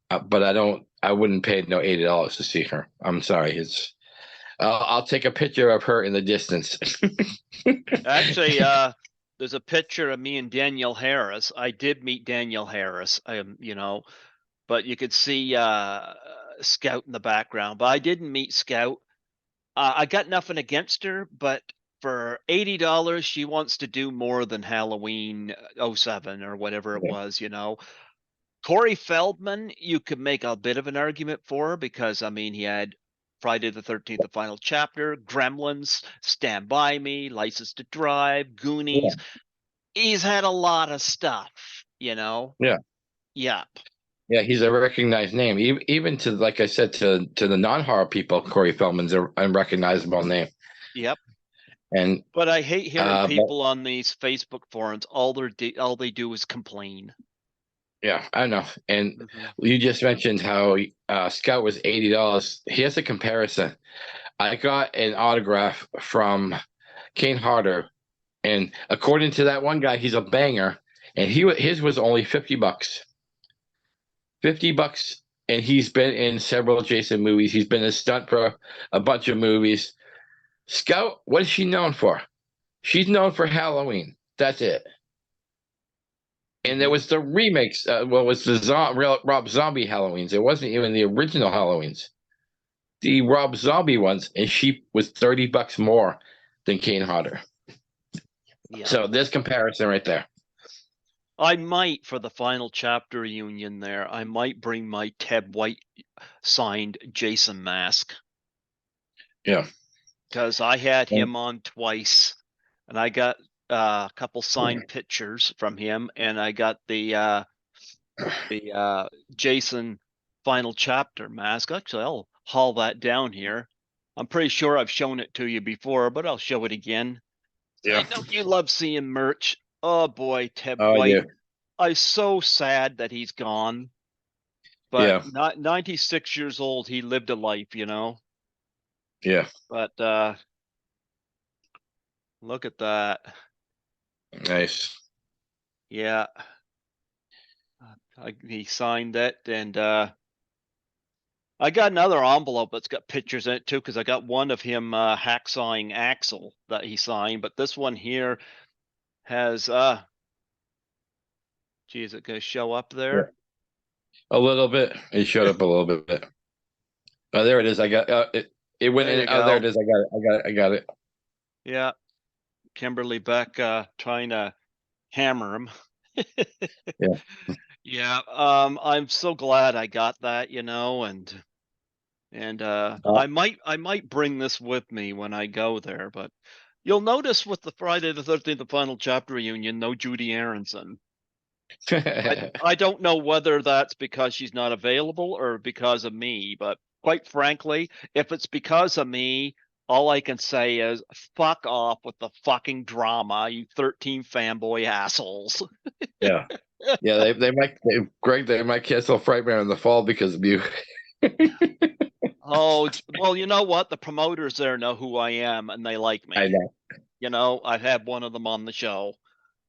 But I wouldn't pay no $80 to see her. I'm sorry. I'll take a picture of her in the distance. Actually, there's a picture of me and Danielle Harris. I did meet Danielle Harris, but you could see Scout in the background. But I didn't meet Scout. I got nothing against her, but for $80, she wants to do more than Halloween '07 or whatever it was. Corey Feldman, you could make a bit of an argument for because I mean he had Friday the 13th, the final chapter, Gremlins, Stand By Me, License to Drive, Yeah, Goonies. He's had a lot of stuff. yeah, Yep. yeah. He's a recognized name, even to like I said to the non-horror people. Corey Feldman's a unrecognizable name, Yep. and But I hate hearing but people on these Facebook forums. All they do is complain. yeah, I know. And Hmm. you just mentioned how Scout was $80. Here's a comparison. I got an autograph from Kane Harder, and according to that one guy, he's a banger, and his was only $50. $50, and he's been in several Jason movies. He's been a stunt for a bunch of movies. Scout, what is she known for? She's known for Halloween. That's it. And there Hmm. was the remakes. Well, it was the Rob Zombie Halloweens. It wasn't even the original Halloweens. The Rob Zombie ones, and she was $30 more than Kane Hodder. Yep. So there's comparison right there. I might for the final chapter reunion there. I might bring my Ted White signed Jason mask Yeah. because I had him on twice, and I got a couple signed pictures from him, and I got the Jason final chapter mask. Actually, I'll haul that down here. I'm pretty sure I've shown it to you before, but I'll show it again. I Yeah. know you love seeing merch. Oh boy, Ted Oh, White. yeah. I'm so sad that he's gone, but Yeah. not 96 years old. He lived a life. Yeah. But look at that. Nice. Yeah, he signed it, and I got another envelope that's got pictures in it too, because I got one of him hacksawing Axel that he signed, but this one here has gee, is it gonna show up Yeah. there? A little bit. It showed up a little bit. Oh, there it is. I got it. It went There in. you Oh, there it go. is. I got it. I got it. I got it. Yeah, Kimberly Beck trying to hammer him. Yeah. Yeah, I'm so glad I got that, and Uh, I might bring this with me when I go there, but you'll notice with the Friday the 13th, the final chapter reunion, no Judy Aronson. I don't know whether that's because she's not available or because of me, but quite frankly, if it's because of me, all I can say is fuck off with the fucking drama, you 13 fanboy assholes. yeah. Yeah. Greg, they might cancel Frightmare in the fall because of you. Oh, well, you know what? The promoters there know who I am and they like I me. know. I've had one of them on the show,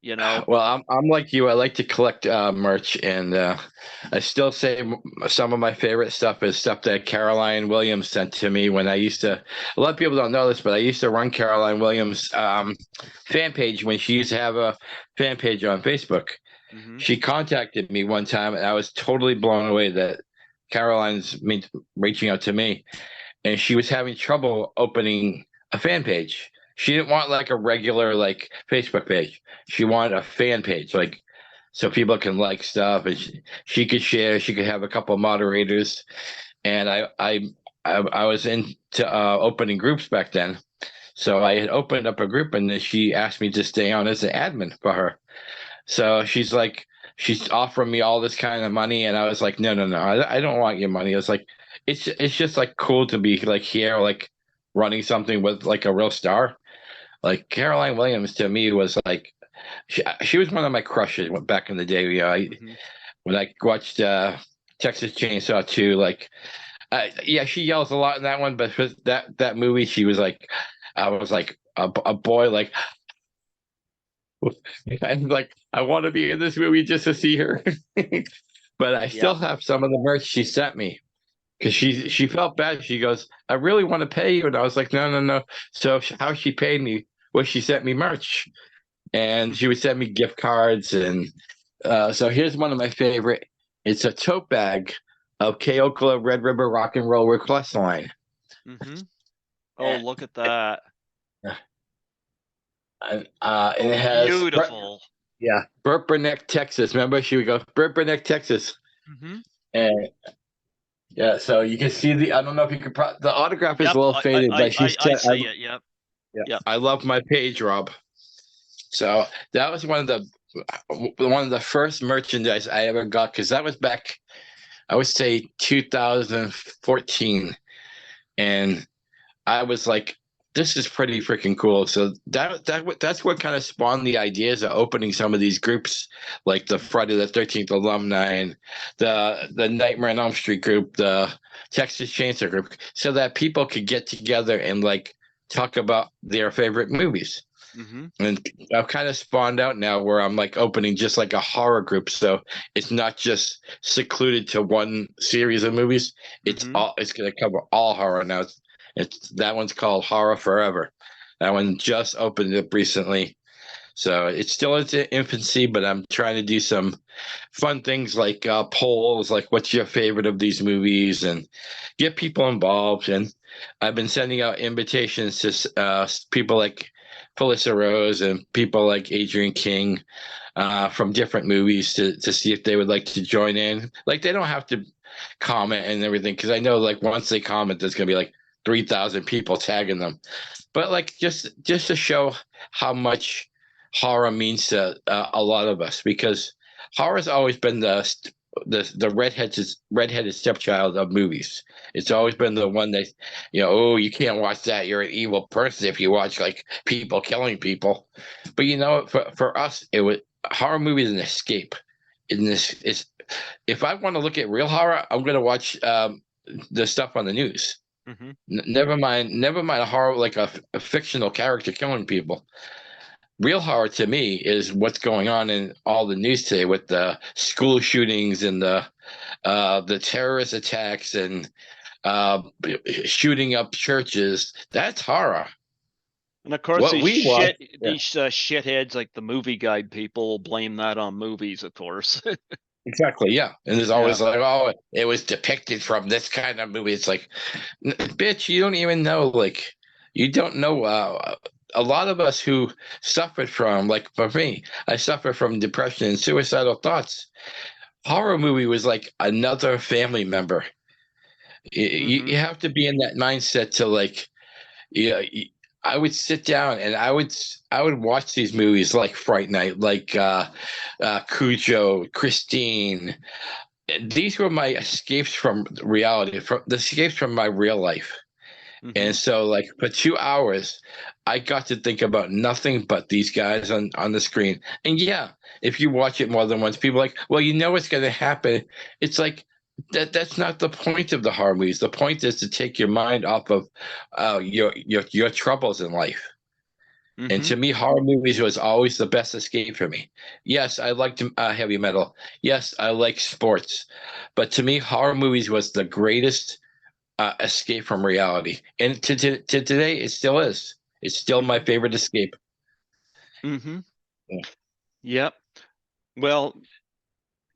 you know. Well, I'm like you. I like to collect merch, and I still say some of my favorite stuff is stuff that Caroline Williams sent to me when I used to. A lot of people don't know this, but I used to run Caroline Williams' fan page when she used to have a fan page on Facebook. Hmm. She contacted me one time, and I was totally blown away that reaching out to me, and she was having trouble opening a fan page. She didn't want like a regular like Facebook page. She wanted a fan page, like so people can like stuff, and she could share. She could have a couple of moderators, and I was into opening groups back then. So I had opened up a group, and then she asked me to stay on as an admin for her. So she's offering me all this kind of money, and I was like, no, no, no, I don't want your money. It's like, it's just like cool to be like here, like running something with like a real star. Like Caroline Williams to me was like, she was one of my crushes back in the day. Hmm. When I watched Texas Chainsaw 2, like Yeah, she yells a lot in that one, but for that movie, she was like, I was like a boy, like, and like I want to be in this movie just to see her. But I still Yep. have some of the merch she sent me because she felt bad. She goes, "I really want to pay you," and I was like, "No, no, no." So how she paid me was she sent me merch, and she would send me gift cards, and so here's one of my favorite. It's a tote bag of Keokla Red River Rock and Roll Request Line. Mm-hmm. Oh, look at that. And Oh, it has beautiful. yeah, Burpernecke, Texas. Remember, she would go Burpernecke, Texas, Mm-hmm. and yeah. So you can see the. I don't know if you could. The autograph is a Yep. little faded, but she's. I see it. Yep. Yeah, Yep. I love my page, Rob. So that was one of the first merchandise I ever got because that was back. I would say 2014, and I was like, this is pretty freaking cool. So that's what kind of spawned the ideas of opening some of these groups, like the Friday the 13th alumni and the Nightmare on Elm Street group, the Texas Chainsaw group, so that people could get together and like talk about their favorite movies. Mm-hmm. And I've kind of spawned out now where I'm like opening just like a horror group, so it's not just secluded to one series of movies. Mm-hmm. It's going to cover all horror now. It's that one's called Horror Forever. That one just opened up recently, so it's still in its infancy. But I'm trying to do some fun things like polls, like what's your favorite of these movies, and get people involved. And I've been sending out invitations to people like Felissa Rose and people like Adrian King from different movies to see if they would like to join in. Like they don't have to comment and everything because I know like once they comment, there's gonna be like 3,000 people tagging them. But like just to show how much horror means to a lot of us because horror's always been the redheaded stepchild of movies. It's always been the one that, oh, you can't watch that. You're an evil person if you watch like people killing people. But for us, it was horror movie is an escape. In this is if I want to look at real horror, I'm going to watch the stuff on the news. Mm-hmm. Never mind a horror like a fictional character killing people. Real horror to me is what's going on in all the news today with the school shootings and the terrorist attacks and uh, shooting up churches. That's horror. And of course, What we watch, yeah, these shitheads like the movie guide people blame that on movies, of course. exactly, yeah. And there's Yeah. always like, oh, it was depicted from this kind of movie. It's like, bitch, you don't even know. Like, you don't know. A lot of us who suffered from, like for me, I suffer from depression and suicidal thoughts. Horror movie was like another family member. You Mm-hmm. have to be in that mindset to like, yeah. I would sit down and I would watch these movies like Fright Night, like Cujo, Christine. These were my escapes from reality, from the escapes from my real life. Mm-hmm. And so, like for 2 hours, I got to think about nothing but these guys on the screen. And yeah, if you watch it more than once, people are like, well, you know what's going to happen. It's like that's not the point of the horror movies. The point is to take your mind off of your troubles in life. And Mm-hmm. to me, horror movies was always the best escape for me. Yes, I liked heavy metal. Yes, I like sports. But to me, horror movies was the greatest escape from reality. And to today, it still is. It's still my Mm-hmm. favorite escape. Mm-hmm. Yeah. Yep. Well,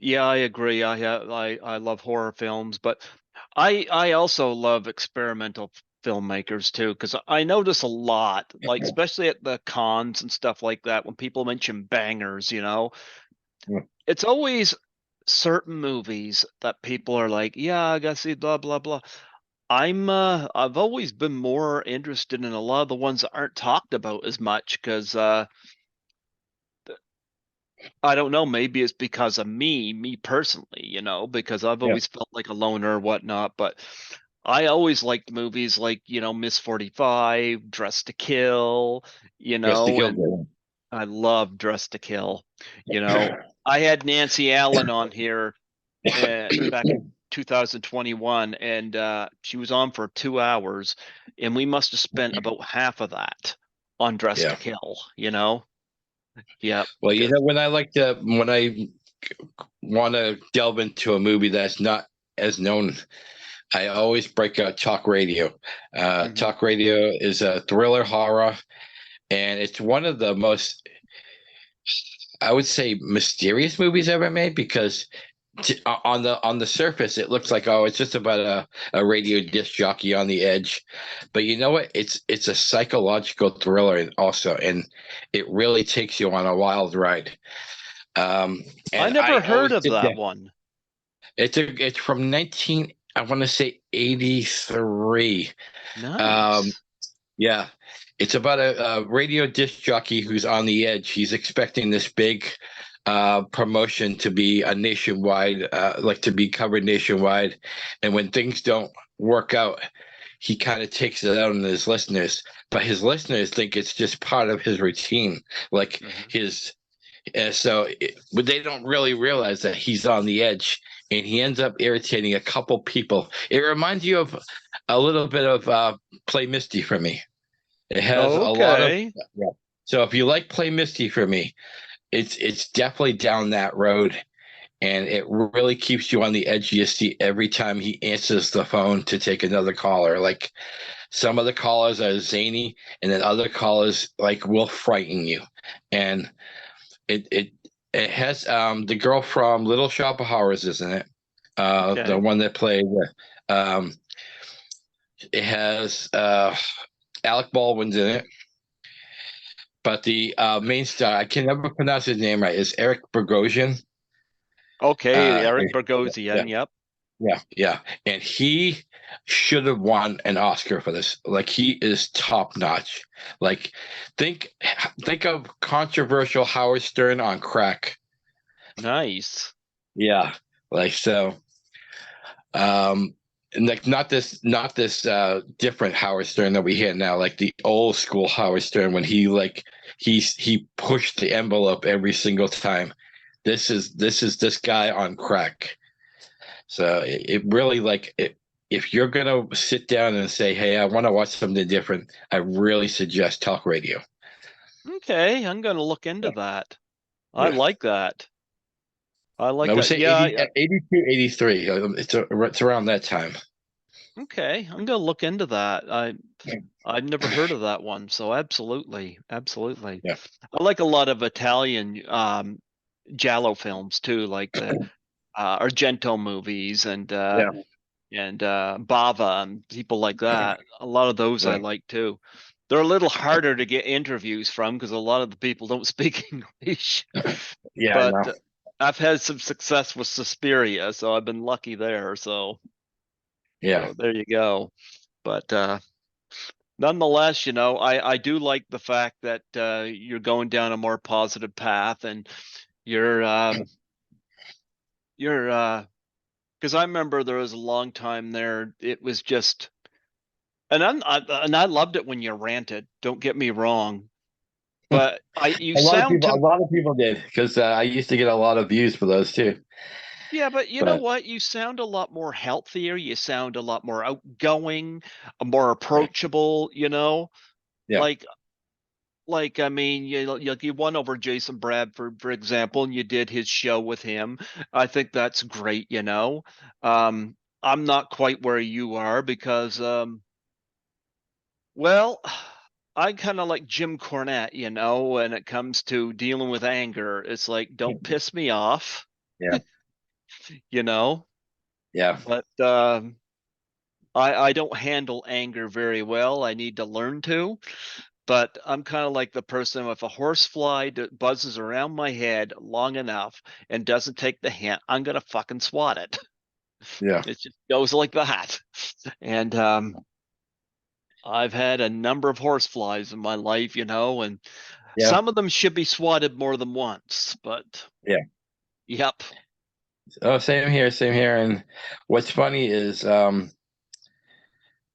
yeah, I agree. I love horror films, but I also love experimental filmmakers too, because I notice a lot, like especially at the cons and stuff like that, when people mention bangers, it's always certain movies that people are like, yeah, I gotta see blah blah blah. I've always been more interested in a lot of the ones that aren't talked about as much because I don't know, maybe it's because of me personally, because I've Yeah. always felt like a loner or whatnot, but I always liked movies like, Miss 45, Dress to Kill, Just to kill and them. I love Dress to Kill. You know, I had Nancy Allen on here back 2021, and she was on for 2 hours, and we must have spent about half of that on Dress to Yeah. Kill. You know? Yep. Well, when I want to delve into a movie that's not as known, I always break out talk radio. Mhm. Talk radio is a thriller horror, and it's one of the most, I would say, mysterious movies ever made because on the surface it looks like, oh, it's just about a radio disc jockey on the edge, but you know what, it's a psychological thriller also, and it really takes you on a wild ride. I And I never heard always of did that that. one. It's from 19, I want to say 83. um Nice. yeah, it's about a radio disc jockey who's on the edge. He's expecting this big promotion to be a nationwide, like to be covered nationwide. And when things don't work out, he kind of takes it out on his listeners. But his listeners think it's just part of his routine, like Mhm. his. But they don't really realize that he's on the edge, and he ends up irritating a couple people. It reminds you of a little bit of Play Misty for me. It has a lot of, Okay. yeah. So if you like Play Misty for me, it's definitely down that road, and it really keeps you on the edge of your seat every time he answers the phone to take another caller. Like, some of the callers are zany, and then other callers like will frighten you. And it has the girl from Little Shop of Horrors, isn't it? The Okay. one that played. Um, it has Alec Baldwin's in it. But the main star, I can never pronounce his name right, is Eric Bogosian. Okay. Uh, Eric yeah, Bogosian. Yep. yeah. And he should have won an Oscar for this. Like, he is top notch. Like, think think of controversial Howard Stern on crack. Nice. Yeah, like so. Um, and like, not this different Howard Stern that we hear now, like the old school Howard Stern when he pushed the envelope every single time. This is this guy on crack. So it really, like, if you're gonna sit down and say, hey, I want to watch something different, I really suggest talk radio. Okay. I'm going to look into Yeah, that. I yeah. like that. I like I would that. say Yeah. 82, 83. It's around that time. Okay. I'm going to look into that. I've never heard of that one. So absolutely. Absolutely. Yeah, I like a lot of Italian Giallo films too, like the Argento movies yeah, and Bava and people like that. A lot of those I yeah, like too. They're a little harder to get interviews from because a lot of the people don't speak English. yeah. I But know. I've had some success with Suspiria, so I've been lucky there. Yeah. So there you go. But nonetheless, I do like the fact that you're going down a more positive path and you're you're because I remember there was a long time there. It was just, and I loved it when you ranted. Don't get me wrong, but you sound A to lot of people did, because I used to get a lot of views for those too. yeah, but you know But what? You sound a lot more healthier. You sound a lot more outgoing, more yeah, approachable. yeah, Like I mean, you won over Jason Bradford, for example, and you did his show with him. I think that's great. I'm not quite where you are because well, I kind of like Jim Cornette, when it comes to dealing with anger. It's like, don't piss me off, yeah, you know, yeah, but I don't handle anger very well. I need to learn to, but I'm kind of like the person, if a horse fly buzzes around my head long enough and doesn't take the hint, I'm gonna fucking swat it. yeah, It just goes like that. And I've had a number of horse flies in my life, and yeah, some of them should be swatted more than once, but yeah. yep. Oh, same here, same here. And what's funny is,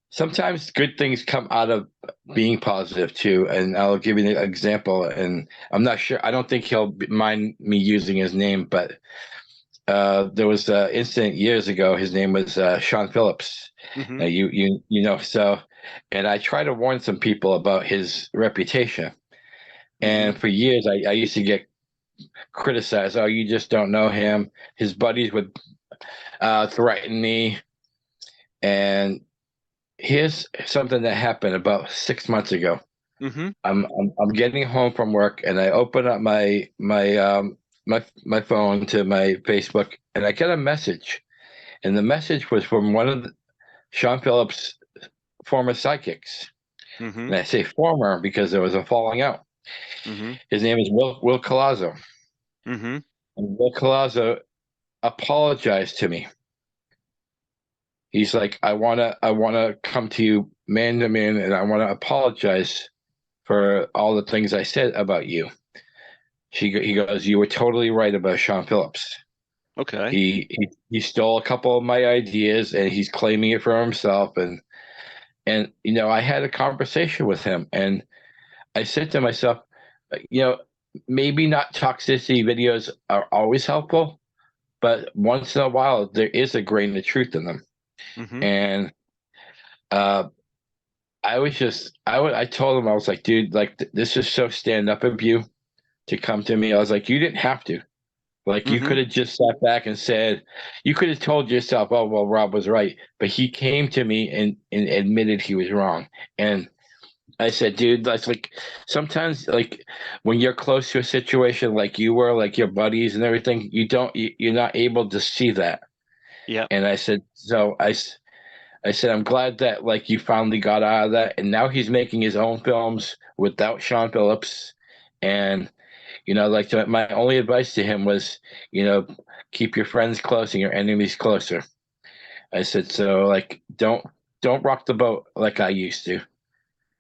sometimes good things come out of being positive too. And I'll give you an example. And I'm not sure. I don't think he'll mind me using his name, but there was an incident years ago. His name was Sean Phillips. Mm-hmm. You know so, and I try to warn some people about his reputation. Mm-hmm. And for years, I used to get criticized. Oh, you just don't know him. His buddies would threaten me. And here's something that happened about 6 months ago. Mm-hmm. I'm getting home from work, and I open up my phone to my Facebook, and I get a message, and the message was from one of Sean Phillips' former sidekicks, Mm-hmm. and I say former because there was a falling out. Mm-hmm. His name is Will Colazzo, Mm-hmm. and Will Colazzo apologized to me. He's like, I wanna come to you man to man, and I want to apologize for all the things I said about you. He goes, you were totally right about Sean Phillips. Okay. He stole a couple of my ideas, and he's claiming it for himself. And I had a conversation with him, and I said to myself, you know, maybe not toxicity videos are always helpful, but once in a while there is a grain of truth in them. Mm-hmm. And uh, I told him, I was like, dude, like this is so stand up of you to come to me. I was like, you didn't have to. Like you Mm-hmm. could have just sat back and said, you could have told yourself, oh well, Rob was right. But he came to me and admitted he was wrong. And I said, dude, that's like sometimes like when you're close to a situation like you were, like your buddies and everything, you're not able to see that. Yeah. And I said, I said, I'm glad that like you finally got out of that, and now he's making his own films without Sean Phillips. And like my only advice to him was, keep your friends close and your enemies closer. I said, so like don't rock the boat like I used to.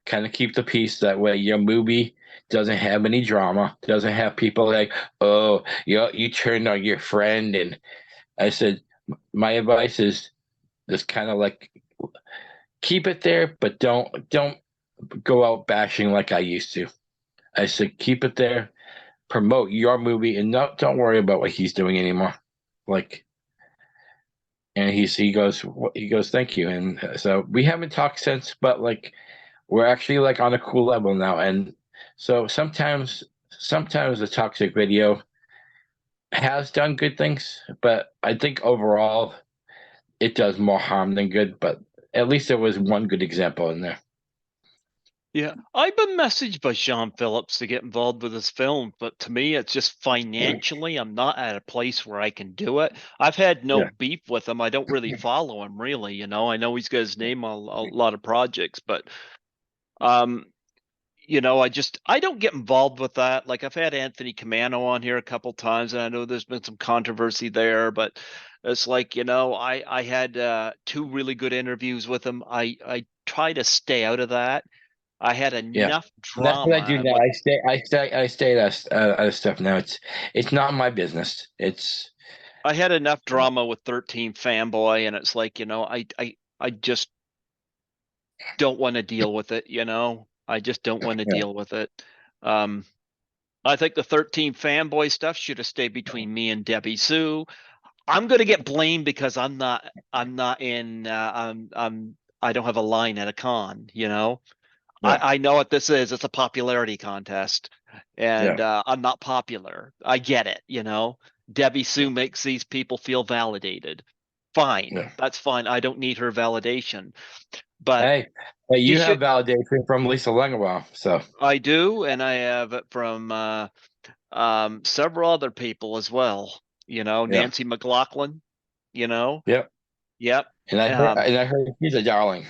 Kind of keep the peace. That way your movie doesn't have any drama, doesn't have people like, oh, you turned on your friend. And I said, my advice is just kind of like keep it there, but don't go out bashing like I used to. I said keep it there, promote your movie, and don't worry about what he's doing anymore. Like, and he goes thank you. And so we haven't talked since, but like we're actually like on a cool level now. And so sometimes the toxic video has done good things, but I think overall it does more harm than good. But at least there was one good example in there. Yeah. I've been messaged by Sean Phillips to get involved with his film, but to me, it's just financially, I'm not at a place where I can do it. I've had no Yeah, beef with him. I don't really follow him, really. I know he's got his name on a lot of projects, but um, I don't get involved with that. Like I've had Anthony Camano on here a couple times, and I know there's been some controversy there, but it's like, I had two really good interviews with him. I try to stay out of that. I had yeah. enough And that's what I do drama now. with I stay out of stuff now. It's not my business. It's I had enough drama with 13 Fanboy, and it's like, I just don't want to deal with it. I just don't want to yeah, deal with it. Um, I think the 13 Fanboy stuff should have stayed between me and Debbie Sue. I'm going to get blamed because I'm not in I don't have a line at a con. yeah, I know what this is. It's a popularity contest, and yeah, I'm not popular. I get it. Debbie Sue makes these people feel validated. Fine, yeah. that's fine. I don't need her validation, but Hey, hey, she you have should. validation from Lisa Langwell, so I do, and I have it from several other people as well. yeah, Nancy McLaughlin. You know, yep. yep. And Um, I heard he's a darling.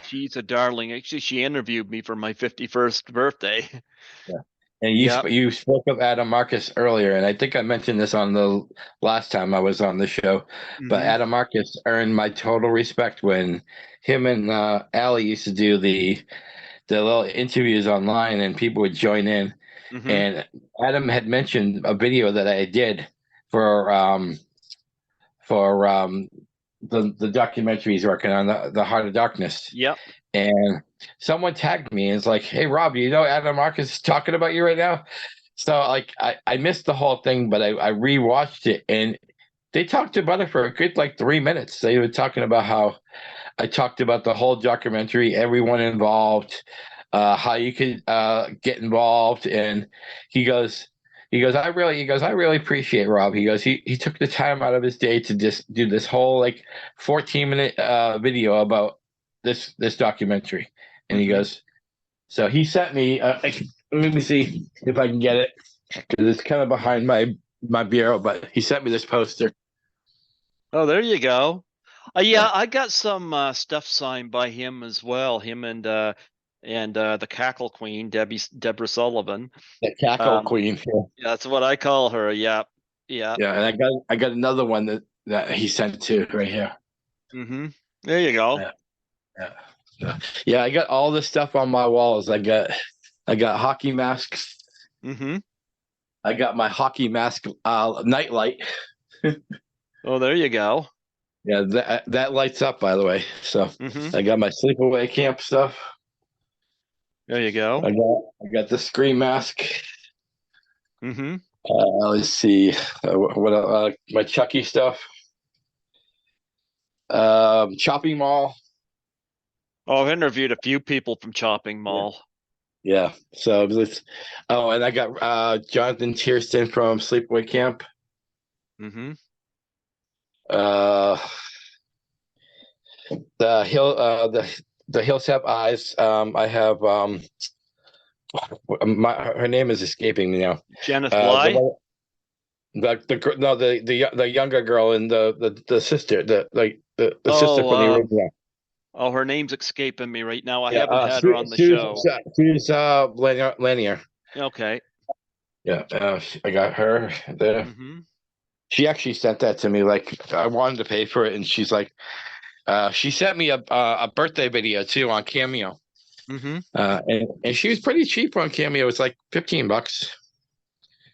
she's a darling. Actually, she interviewed me for my 51st birthday. Yeah. And Yep. you spoke of Adam Marcus earlier, and I think I mentioned this on the last time I was on the show. But Hmm. Adam Marcus earned my total respect when him and Allie used to do the little interviews online, and people would join in. Hmm. And Adam had mentioned a video that I did for for the documentary he's working on, the Heart of Darkness. Yep. And someone tagged me and it's like, hey Rob, Adam Marcus is talking about you right now. So like I missed the whole thing, but I rewatched it, and they talked about it for a good like 3 minutes. They were talking about how I talked about the whole documentary, everyone involved, how you could get involved, and he goes, I really appreciate Rob. He goes, he took the time out of his day to just do this whole like 14-minute video about this documentary, and he Mm-hmm. goes, so he sent me. Let me see if I can get it because it's kind of behind my bureau, but he sent me this poster. Oh, there you go. Yeah, Yeah, I got some stuff signed by him as well. Him and the Cackle Queen, Deborah Sullivan. the Cackle Um, Queen. yeah, that's what I call her. Yeah, yeah. Yeah, and I got another one that he sent to right here. Mm-hmm. There you go. Yeah, yeah, yeah. I got all this stuff on my walls. I got hockey masks. Mm-hmm. I got my hockey mask nightlight. Oh, there you go. Yeah, that lights up, by the way. So Mm-hmm. I got my sleepaway camp stuff. There you go. I got the screen mask. Mm-hmm. Let's see what my Chucky stuff. Chopping Mall. Oh, I've interviewed a few people from Chopping Yeah. Mall. Yeah. So let's. Oh, and I got Jonathan Tiersten from Sleepaway Camp. Mm-hmm. Uh, the hill. The Hills Have Eyes. I have her name is escaping me now. Janice The Bly. one, no the younger girl and the sister the sister Oh, from the original. oh, her name's escaping me right now. I Yeah, haven't had her on the Susan show. Lanier. Okay. Yeah, I got her there. Mm-hmm. She actually sent that to me. Like I wanted to pay for it, and she's like, she sent me a birthday video too on Cameo. Mm-hmm. And she was pretty cheap on Cameo. It's like $15.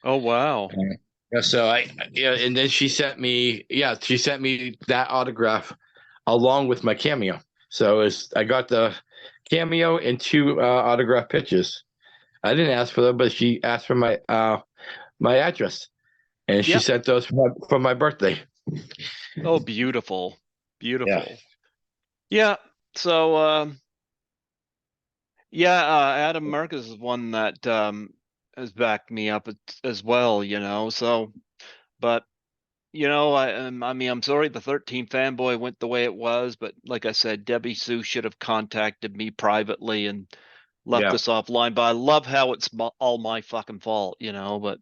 Oh, wow. Yeah, so and then she sent me that autograph along with my Cameo. So I got the Cameo and two autograph pictures. I didn't ask for them, but she asked for my address, and she Yep. sent those for my birthday. Oh, beautiful. Yeah, Beautiful. Yeah. So, yeah, Adam Marcus is one that has backed me up as well, you know. So, but I mean, I'm sorry the 13 fanboy went the way it was, but like I said, Debbie Sue should have contacted me privately and left yeah, this offline. But I love how it's all my fucking fault, you know. But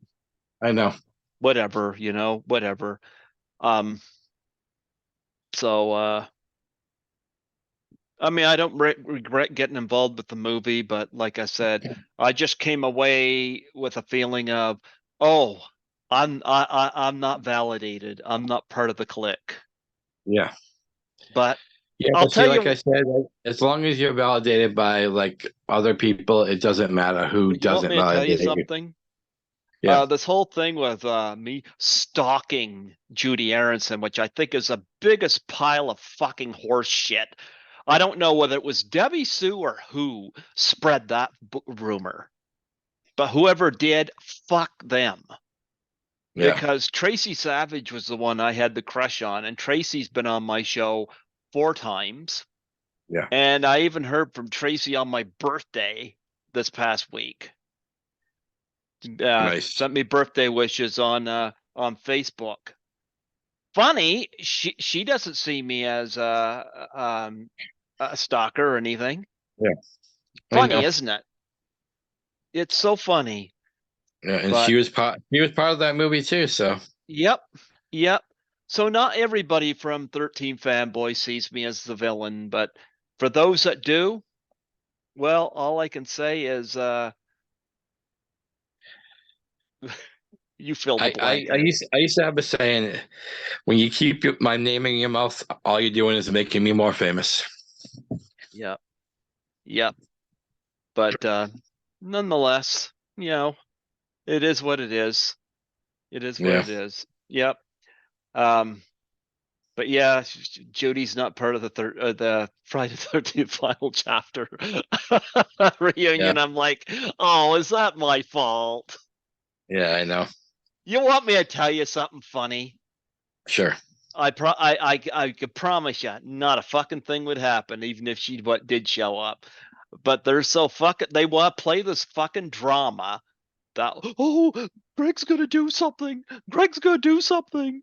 I know. whatever, whatever. Um, so I mean, I don't regret getting involved with the movie, but like I said, I just came away with a feeling of, oh, I'm not validated. I'm not part of the clique. Yeah, But yeah. I'll But see, tell like I you, said, like, as long as you're validated by like other people, it doesn't matter who you want doesn't me to tell you validate you. something? Yeah, This whole thing with me stalking Judy Aronson, which I think is the biggest pile of fucking horse shit. I don't know whether it was Debbie Sue or who spread that rumor, but whoever did, fuck them. yeah, Because Tracy Savage was the one I had the crush on, and Tracy's been on my show 4 times. yeah. And I even heard from Tracy on my birthday this past week. Nice. Sent me birthday wishes on Facebook. Funny, she doesn't see me as a stalker or anything. Yeah, I Funny, know. isn't it? It's so funny. Yeah, and But she was part of that movie too. So yep, yep. So not everybody from 13 Fanboy sees me as the villain, but for those that do, well, all I can say is you fill the I blanket. used to have a saying: when you keep my name in your mouth, all you're doing is making me more famous. Yep, yep. But nonetheless, it is what it is. It is what Yeah, it is. Yep. Um, but yeah, Judy's not part of the Friday the 13th final chapter yeah, reunion. I'm like, oh, is that my fault? yeah. I know. You want me to tell you something funny? Sure. I could promise you, not a fucking thing would happen, even if she did show up. But they're so fucking. They want to play this fucking drama that Greg's gonna do something. Greg's gonna do something.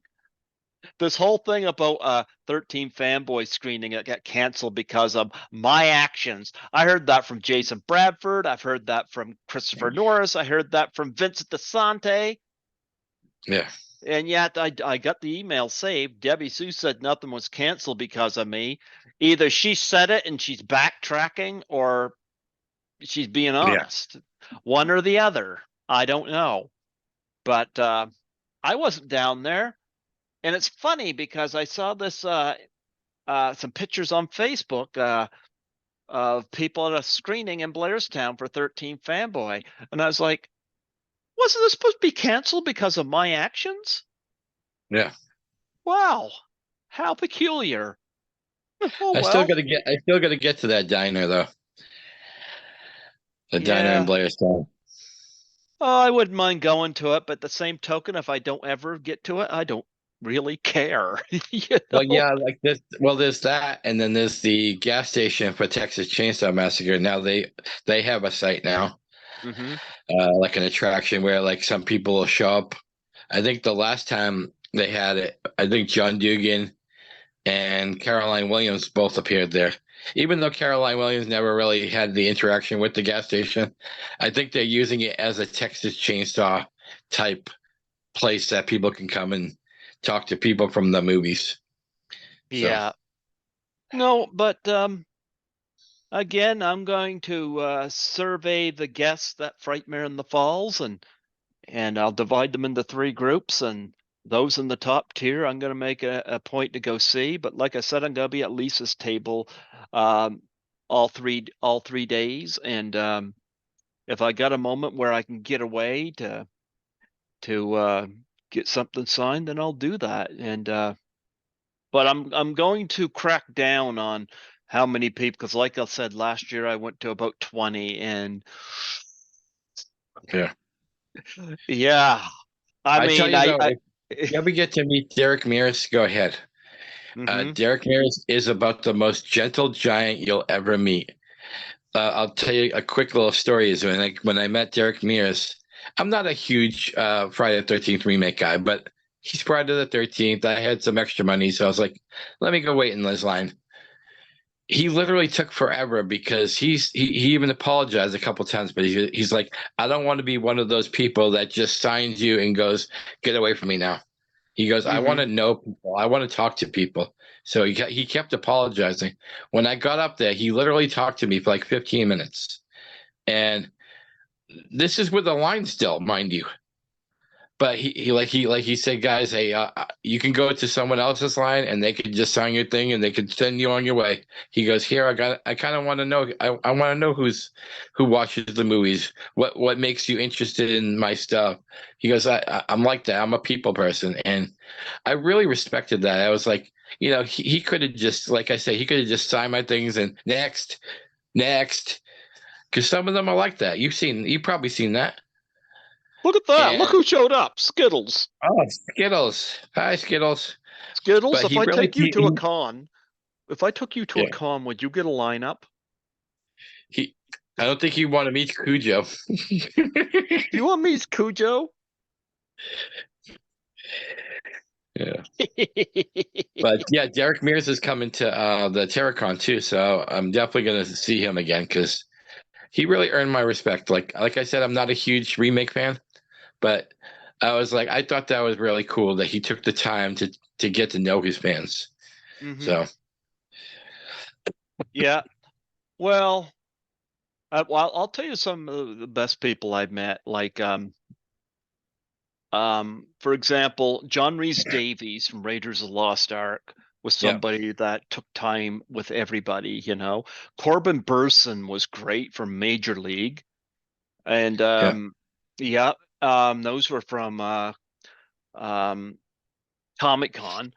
This whole thing about 13 fanboy screening that got canceled because of my actions. I heard that from Jason Bradford. I've heard that from Christopher Norris. I heard that from Vincent DeSante. Yeah. And yet I got the email saved. Debbie Sue said nothing was canceled because of me. Either she said it and she's backtracking, or she's being Yeah. honest. One or the other. I don't know. But I wasn't down there. And it's funny because I saw this some pictures on Facebook of people at a screening in Blairstown for 13 Fanboy. And I was like, wasn't this supposed to be canceled because of my actions? Yeah. Wow. How peculiar. Oh, I still well. gotta get to that diner though. The diner in Yeah. Blairstown. Oh, I wouldn't mind going to it, but the same token, if I don't ever get to it, I don't really care. You Well, know? yeah, like this. Well, there's that, and then there's the gas station for Texas Chainsaw Massacre. Now they have a site now, Mm-hmm. like an attraction where like some people will show up. I think the last time they had it, I think John Dugan and Caroline Williams both appeared there. Even though Caroline Williams never really had the interaction with the gas station, I think they're using it as a Texas Chainsaw type place that people can come and talk to people from the movies. So Yeah. No, but again, I'm going to survey the guests at Frightmare in the Falls, and I'll divide them into three groups, and those in the top tier I'm going to make a point to go see. But like I said, I'm going to be at Lisa's table um, all three days, and if I got a moment where I can get away to get something signed, then I'll do that. And but I'm going to crack down on how many people, because like I said, last year I went to about 20, and yeah. yeah, I I tell mean, you though, I if you ever get to meet Derek Mears, go ahead. hmm Derek Mears is about the most gentle giant you'll ever meet. I'll tell you a quick little story. Is when I met Derek Mears, I'm not a huge Friday the 13th remake guy, but he's Friday the 13th. I had some extra money, so I was like, let me go wait in this line. He literally took forever because he even apologized a couple times, but he's like, I don't want to be one of those people that just signs you and goes, get away from me now. He goes, I want hmm to know people. I want to talk to people. So he kept apologizing. When I got up there, he literally talked to me for like 15 minutes. And this is with the line still, mind you. But he said, guys, hey, you can go to someone else's line and they could just sign your thing and they could send you on your way. He goes, here, I kind of want to know. I want to know who watches the movies. What makes you interested in my stuff? He goes, I'm like that. I'm a people person, and I really respected that. I was like, he could have just, like I say, he could have just signed my things and next, because some of them are like that. You've probably seen that. Look at that! Look And who showed up, Skittles. oh, Skittles. Hi, Skittles. Skittles, But if he I really, take you to a con, if I took you to a yeah, con, would you get a lineup? he. I don't think he want to meet Cujo. Do you want me as Cujo? Yeah, but yeah, Derek Mears is coming to the Terracon too, so I'm definitely gonna see him again because he really earned my respect. Like I said, I'm not a huge remake fan, but I was like, I thought that was really cool that he took the time to get to know his fans. hmm So Yeah. Well, well, I'll tell you some of the best people I've met. Like, for example, John Rhys Davies from Raiders of the Lost Ark was yeah, somebody that took time with everybody. Corbin Burson was great from Major League, and yeah, yeah, those were from um, Comic Con.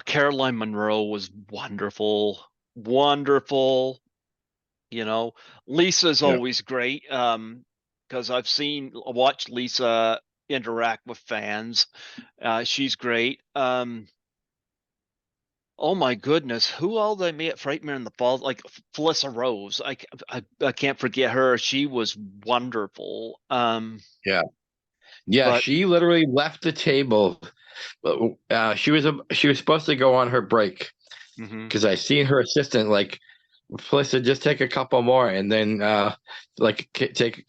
Caroline Monroe was wonderful, wonderful. You know, Lisa's yeah, always great. Because watched Lisa. interact with fans. She's great. Oh my goodness, who all they met at Frightmare in the Falls? Like Felissa Rose. I can't forget her. She was wonderful. Yeah. Yeah, But she literally left the table. She was supposed to go on her break mhm, because I seen her assistant like, Felissa, just take a couple more and then like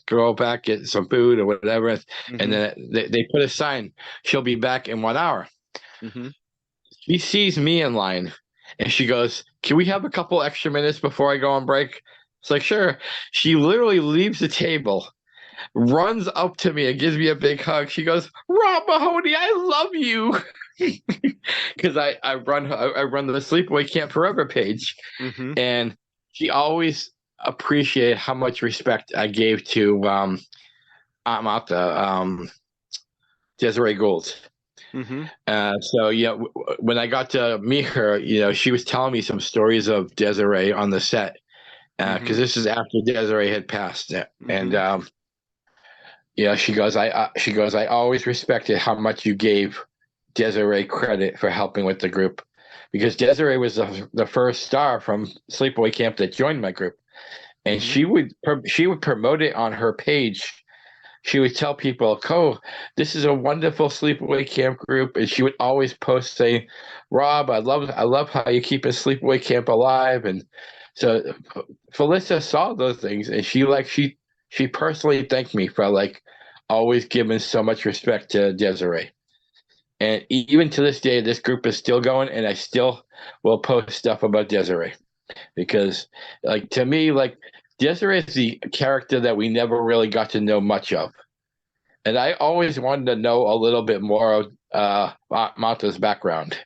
go back, get some food or whatever, and mhm, then they put a sign, she'll be back in 1 hour. mhm. She sees me in line and she goes, can we have a couple extra minutes before I go on break? It's like, sure. She literally leaves the table, runs up to me and gives me a big hug. She goes, Rob Mahoney, I love you. Because I run the Sleepaway Camp Forever page, Mhm. and she always appreciated how much respect I gave to Aunt Martha, Desiree Gould. Mhm. So yeah, when I got to meet her, she was telling me some stories of Desiree on the set, because Mhm. this is after Desiree had passed, and Mhm. yeah, she goes, I always respected how much you gave Desiree credit for helping with the group, because Desiree was the first star from Sleepaway Camp that joined my group, and Mhm. she would promote it on her page. She would tell people, "Oh, this is a wonderful sleepaway camp group," and she would always post saying, "Rob, I love how you keep a sleepaway camp alive." And so Felissa saw those things, and she personally thanked me for like always giving so much respect to Desiree. And even to this day, this group is still going, and I still will post stuff about Desiree because, like, to me, like, Desiree is the character that we never really got to know much of, and I always wanted to know a little bit more of Martha's background.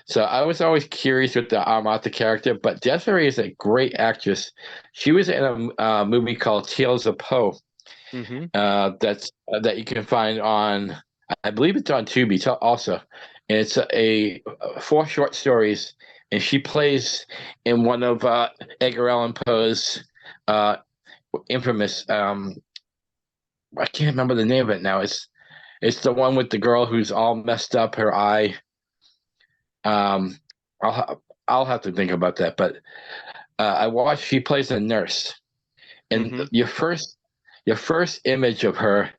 So I was always curious with the Martha character, but Desiree is a great actress. She was in a movie called Tales of Poe. Mhm. That you can find on, I believe it's on Tubi also, and it's a four short stories, and she plays in one of Edgar Allan Poe's uh, infamous. I can't remember the name of it now. It's the one with the girl who's all messed up her eye. Um, I'll have to think about that. But I watched. She plays a nurse, and Mhm. your first image of her,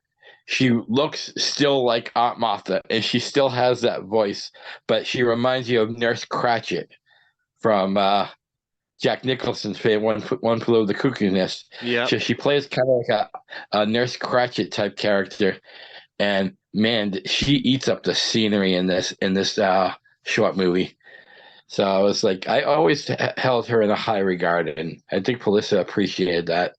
she looks still like Aunt Martha, and she still has that voice, but she reminds you of Nurse Cratchit from Jack Nicholson's favorite One Flew Over the Cuckoo's Nest. Yep. So she plays kind of like a Nurse Cratchit type character, and man, she eats up the scenery in this short movie. So I was like, I always held her in a high regard, and I think Felissa appreciated that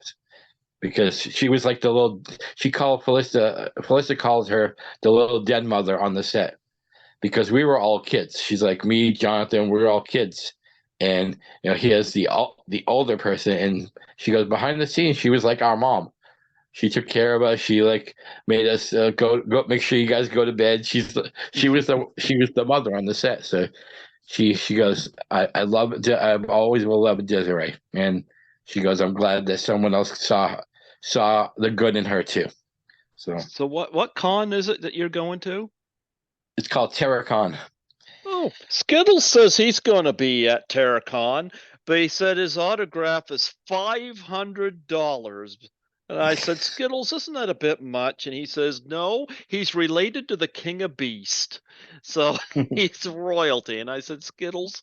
because she was like the little. She called Felissa. Felissa calls her the little dead mother on the set because we were all kids. She's like me, Jonathan. We were all kids, and he is the older person, and she goes behind the scenes. She was like our mom. She took care of us. She like made us go make sure you guys go to bed. She was the mother on the set. So she goes, I love it. I always will love Desiree, and she goes, I'm glad that someone else saw the good in her too. So So what con is it that you're going to? it's called Terracon. Oh, Skittles says he's going to be at Terracon, but he said his autograph is $500. And I said, Skittles, isn't that a bit much? And he says, no, he's related to the King of Beast. So he's royalty. And I said, Skittles,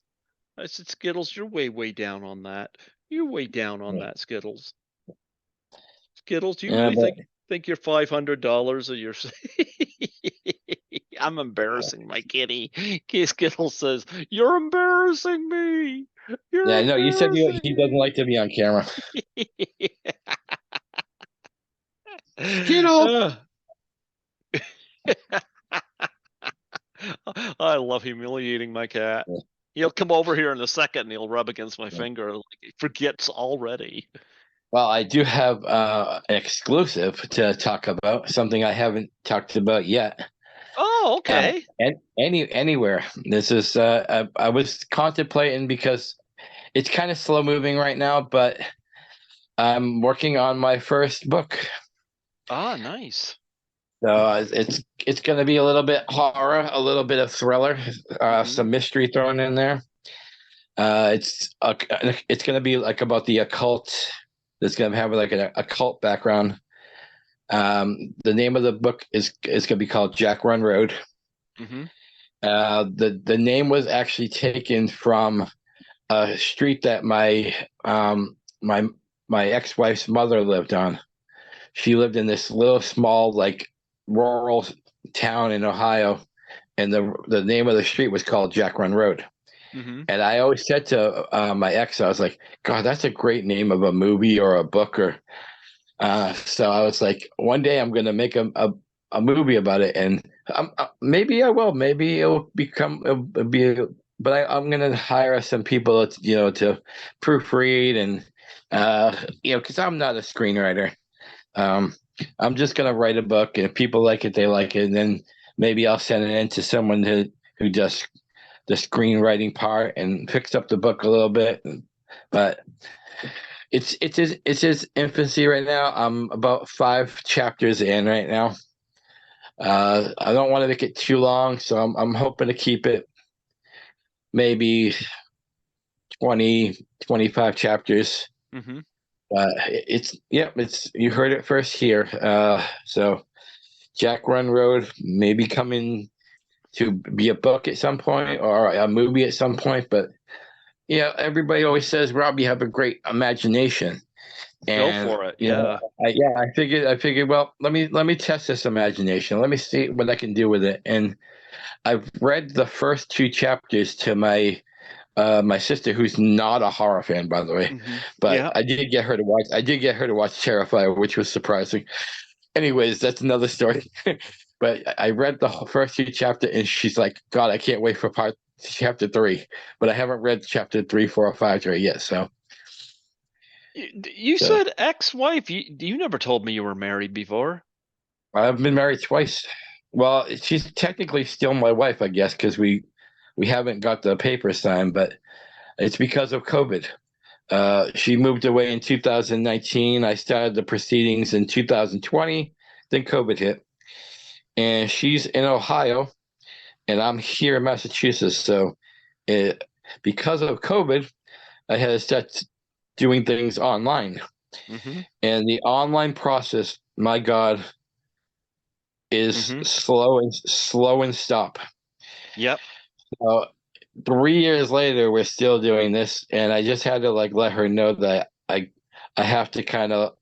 you're way, way down on that. You're way down on that, Skittles. Skittles, do you Yeah, really but think you're $500 of your I'm embarrassing my kitty. Skittles says, you're embarrassing me. You're yeah, no, you said embarrassing he doesn't like to be on camera. me. Skittle. Uh, I love humiliating my cat. He'll come over here in a second and he'll rub against my finger like he forgets already. Well, I do have an exclusive to talk about, something I haven't talked about yet. Oh, okay. Anywhere. This is I was contemplating because it's kind of slow moving right now, but I'm working on my first book. Ah, nice. So it's going to be a little bit horror, a little bit of thriller, Hmm. some mystery thrown in there. It's going to be like about the occult. It's going to have like an occult background. The name of the book is going to be called Jack Run Road. Hmm. The name was actually taken from a street that my my ex wife's mother lived on. She lived in this little small like rural town in Ohio, and the name of the street was called Jack Run Road. Hmm. And I always said to my ex, I was like, God, that's a great name of a movie or a book. Or so I was like, one day I'm going to make a movie about it, and maybe I will. Maybe it'll be. But I'm going to hire some people, to proofread and because I'm not a screenwriter. Um, I'm just going to write a book, and if people like it, they like it, and then maybe I'll send it in to someone who does the screenwriting part and fix up the book a little bit. But it's his infancy right now. I'm about 5 chapters in right now. I don't want to make it too long, so I'm hoping to keep it maybe 20, 25 chapters. Hmm. It's you heard it first here. So Jack Run Road may be coming to be a book at some point or a movie at some point, but everybody always says, Rob, you have a great imagination. Go And for it. Yeah. I figured, well, let me test this imagination. Let me see what I can do with it. And I've read the first 2 chapters to my sister, who's not a horror fan, by the way. Hmm. But Yeah. I did get her to watch. I did get her to watch Terrifier, which was surprising. Anyways, that's another story. But I read the first 2 chapters, and she's like, "God, I can't wait for chapter 3." But I haven't read chapter 3, 4, or 5 to her yet. So, You so said ex-wife. You never told me you were married before. I've been married twice. Well, she's technically still my wife, I guess, because we haven't got the paper signed, but it's because of COVID. She moved away in 2019. I started the proceedings in 2020. Then COVID hit, and she's in Ohio, and I'm here in Massachusetts. So, it, because of COVID, I had to start doing things online, Hmm. and the online process, my God, is Hmm. slow and stop. Yep. Uh, 3 years later, we're still doing this, and I just had to like let her know that I have to kind of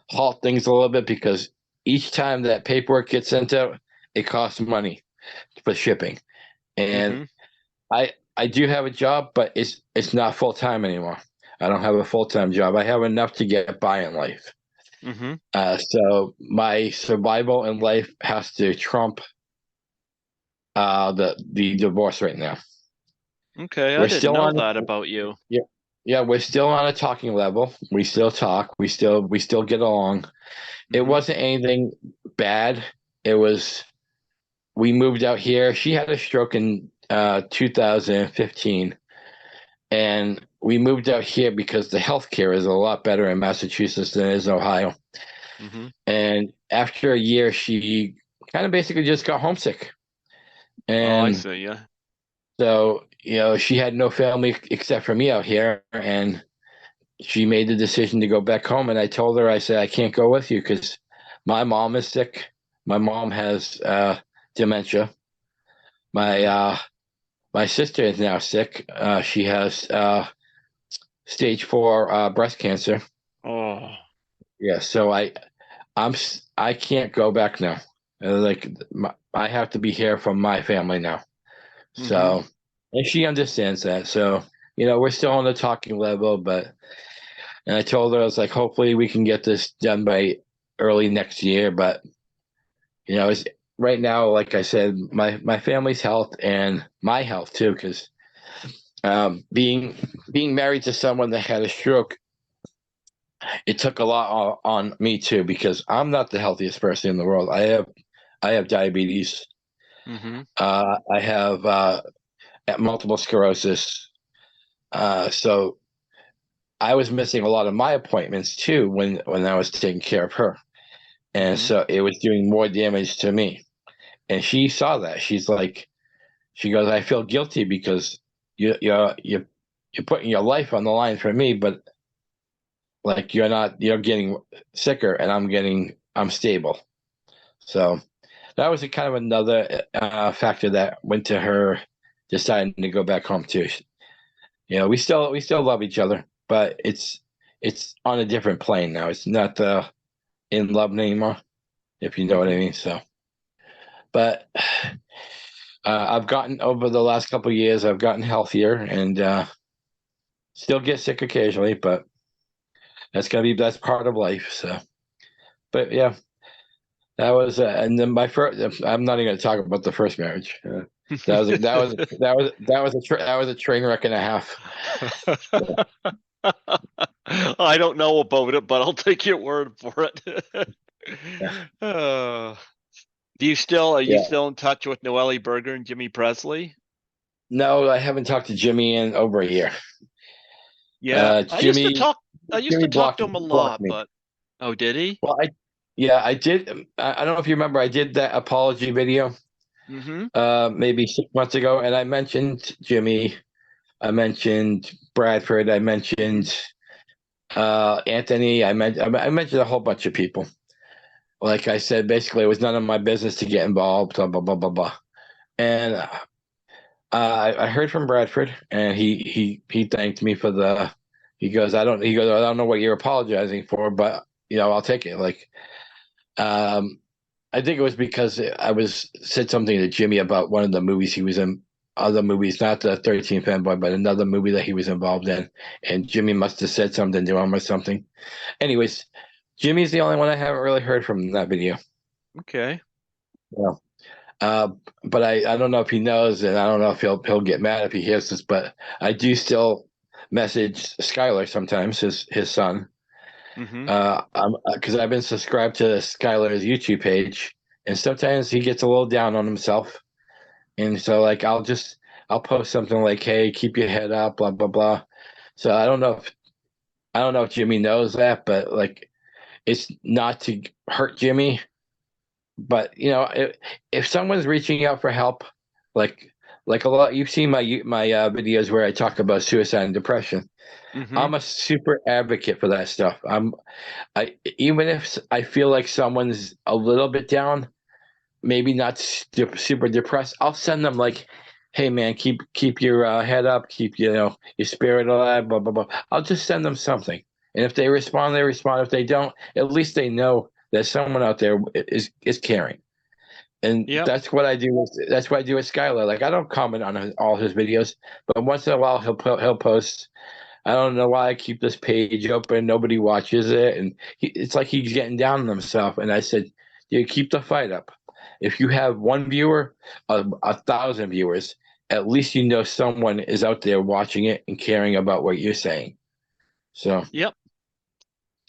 halt things a little bit because each time that paperwork gets sent out, it costs money for shipping. And Hmm. I do have a job, but it's not full time anymore. I don't have a full time job. I have enough to get by in life. Hmm. So my survival in life has to trump the divorce right now. Okay, I We're didn't still know on that about you. Yeah, yeah, we're still on a talking level. We still talk. We still get along. It Hmm. wasn't anything bad. It was we moved out here. She had a stroke in 2015, and we moved out here because the healthcare is a lot better in Massachusetts than it is in Ohio. Hmm. And after a year, she kind of basically just got homesick, Oh, I and see. Yeah. so she had no family except for me out here, and she made the decision to go back home. And I told her, I said, I can't go with you because my mom is sick. My mom has dementia. My Hmm. uh, my sister is now sick. She has stage 4 breast cancer. Oh. Yeah, so I can't go back now. I have to be here for my family now. Hmm. So, and she understands that. So, we're still on the talking level, but and I told her I was like, hopefully we can get this done by early next year. But it's right now, like I said, my family's health and my health too, because being married to someone that had a stroke, it took a lot on me too, because I'm not the healthiest person in the world. I have diabetes. Hmm. I have multiple sclerosis. So I was missing a lot of my appointments too when I was taking care of her. and Mm-hmm. so it was doing more damage to me. And she saw that. She's like, she goes, I feel guilty because you're putting your life on the line for me, but like you're getting sicker, and I'm stable. So that was a kind of another factor that went to her deciding to go back home too. We still love each other, but it's on a different plane now. It's not in love anymore, if you know what I Mm-hmm. mean. So, but I've gotten over the last couple of years. I've gotten healthier and still get sick occasionally, but that's part of life. So, but yeah, that was and then my first. I'm not even going to talk about the first marriage. That was a train wreck and a half. I don't know about it, but I'll take your word for it. Yeah, uh, are you yeah. still in touch with Noelle Berger and Jimmy Presley? No, I haven't talked to Jimmy in over a year. Yeah, Jimmy I used to Jimmy talk blocked to him a blocked lot, me. but oh, did he? Well, yeah, I did. I don't know if you remember. I did that apology video Mm-hmm. maybe 6 months ago, and I mentioned Jimmy. I mentioned Bradford. I Mm-hmm. mentioned Anthony. I mentioned a whole bunch of people. Like I said, basically, it was none of my business to get involved. Blah blah blah blah blah. And I heard from Bradford, and he thanked me for the. He goes, I don't know what you're apologizing for, but I'll take it. Like, um, I think it was because I was said something to Jimmy about one of the movies he was in, other movies, not the 13 Fanboy, but another movie that he was involved in, and Jimmy must have said something to him or something. Anyways, Jimmy's the only one I haven't really heard from in that video. Okay. Yeah. Uh, but I don't know if he knows, and I don't know if he'll get mad if he hears this. But I do still message Skylar sometimes, his son, Mm-hmm. because I've been subscribed to Skylar's YouTube page, and sometimes he gets a little down on himself, and so like I'll post something like, "Hey, keep your head up," blah blah blah. So I don't know if Jimmy knows that, but like it's not to hurt Jimmy, but if someone's reaching out for help, like a lot, you've seen my videos where I talk about suicide and depression. Mm-hmm. I'm a super advocate for that stuff. I even if I feel like someone's a little bit down, maybe not super depressed, I'll send them like, hey man, keep your head up, keep your spirit alive, blah blah blah. I'll just send them something, and if they respond, they respond. If they don't, at least they know that someone out there is caring. And Yep. that's what I do with Skylar. Like I don't comment on all his videos, but once in a while he'll post. I don't know why I keep this page open. Nobody watches it, and it's like he's getting down on himself. And I said, "You keep the fight up. If you have one viewer, 1,000 viewers, at least someone is out there watching it and caring about what you're saying." So, Yep.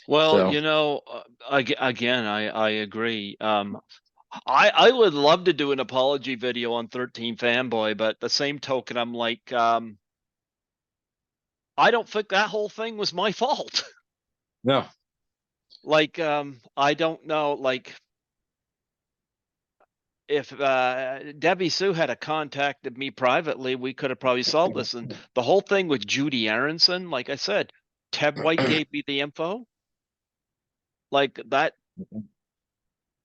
Well, so again, I agree. I would love to do an apology video on 13 Fanboy, but the same token, I'm like, I don't think that whole thing was my fault. no, Like, I don't know, like if Debbie Sue had a contacted me privately, we could have probably solved this. And the whole thing with Judy Aronson, like I said, Ted White gave me the info. Like that,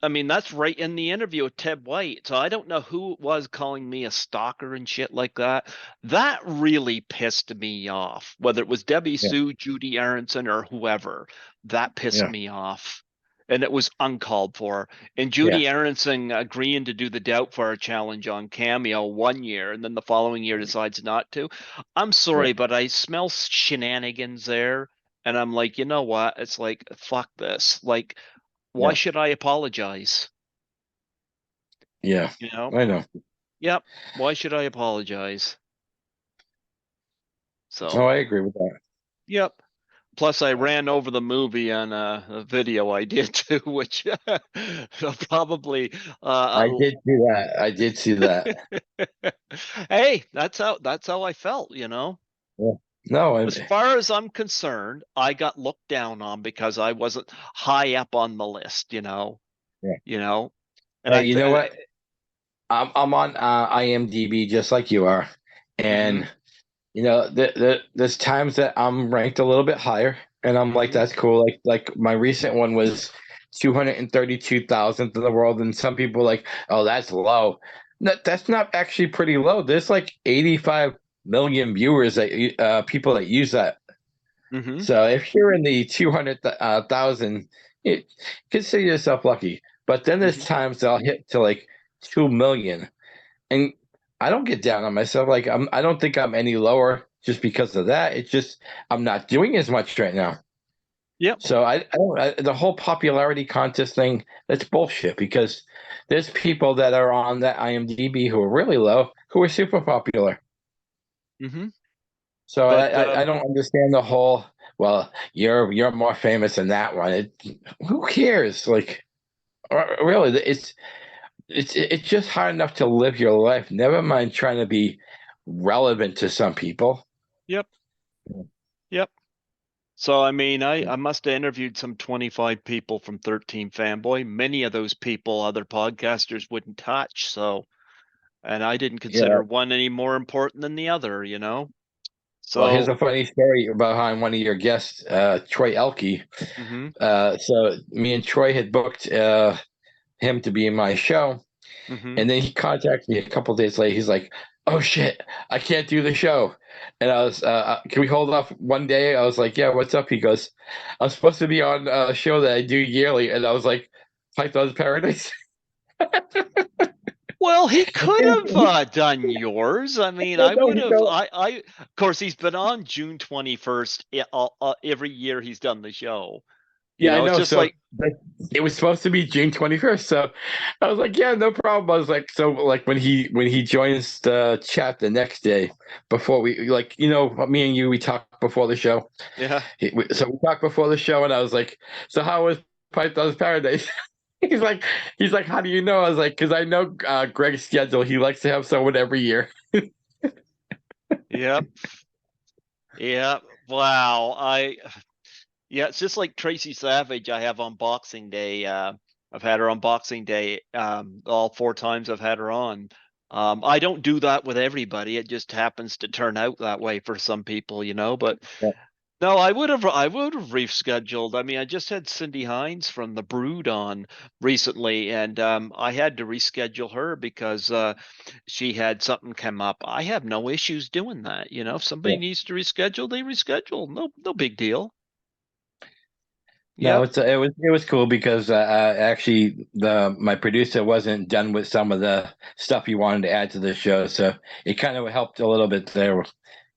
I mean, that's right in the interview with Ted White. So I don't know who it was calling me a stalker and shit like that. That really pissed me off. Whether it was Debbie yeah, Sue, Judy Aronson, or whoever, that pissed yeah, me off. And it was uncalled for. And yeah, Judy Aronson agreeing to do the Doubtfire challenge on Cameo one year, and then the following year decides not to. I'm yeah, sorry, but I smell shenanigans there. And I'm like, you know what? It's like, fuck this. Like, why yeah, should I apologize? yeah. You know? I know. Yep. Why should I apologize? Oh, So, I agree with that. yep. Plus, I ran over the movie on a video I did too, which probably. I did see that. I did see that. Hey, that's how I felt. Yeah. No, As far as I'm concerned, I got looked down on because I wasn't high up on the list. Yeah. you know. And Hey, I you know th- what? I'm on IMDb just like you are, mhm, and there's times that I'm ranked a little bit higher, and I'm like, mhm, that's cool. Like my recent one was 232,000th in the world, and some people are like, oh, that's low. No, that's not actually pretty low. There's like 85 million viewers that people that use that. mhm, So if you're in the 200,000, consider yourself lucky. But then there's mhm. times I'll hit to like 2 million, and I don't get down on myself. Like I don't think I'm any lower just because of that. It's just I'm not doing as much right now. Yep. So the whole popularity contest thing, that's bullshit because there's people that are on that IMDb who are really low who are super popular. Mhm. So But I don't understand the whole. Well, you're more famous than that one. Who cares? Like really, it's just hard enough to live your life. Never mind trying to be relevant to some people. yep, yep. So I mean, I must have interviewed some 25 people from 13 Fanboy. Many of those people other podcasters wouldn't touch. So, and I didn't Yeah. consider one any more important than the other, you know. Well, here's So, a funny story behind one of your guests, Troy Elke. mhm, So me and Troy had booked him to be in my show, mhm. and then he contacted me a couple days later. He's like, "Oh shit, I can't do the show." And I was, "Can we hold off one day?" I was like, "Yeah, what's up?" He goes, "I'm supposed to be on a show that I do yearly," and I was like, "Python's Paradise." Well, he could have He done yours. I mean, no, I no, would he have. no. Of course, he's been on June 21st every year he's done the show. You Yeah, I know, it's know. just So like, but it was supposed to be June 21st. So I was like, yeah, no problem. I was like, so like when he joins the chat the next day before we like, me and you, we talked before the show. yeah, So we talked before the show, and I was like, so how was Python's Paradise? he's like, how do you know? I was like, because I know Greg's schedule. He likes to have someone every year. yep, yeah. Wow. Yeah, it's just like Tracy Savage. I have on Boxing Day. I've had her on Boxing Day. All four times I've had her on. I don't do that with everybody. It just happens to turn out that way for some people, you know. But Yeah. no, I would have rescheduled. I mean, I just had Cindy Hines from The Brood on recently, and I had to reschedule her because she had something come up. I have no issues doing that. You know, if somebody needs to reschedule, they reschedule. No, no big deal. No, Yep. it was cool because actually the my producer wasn't done with some of the stuff he wanted to add to the show, so it kind of helped a little bit there.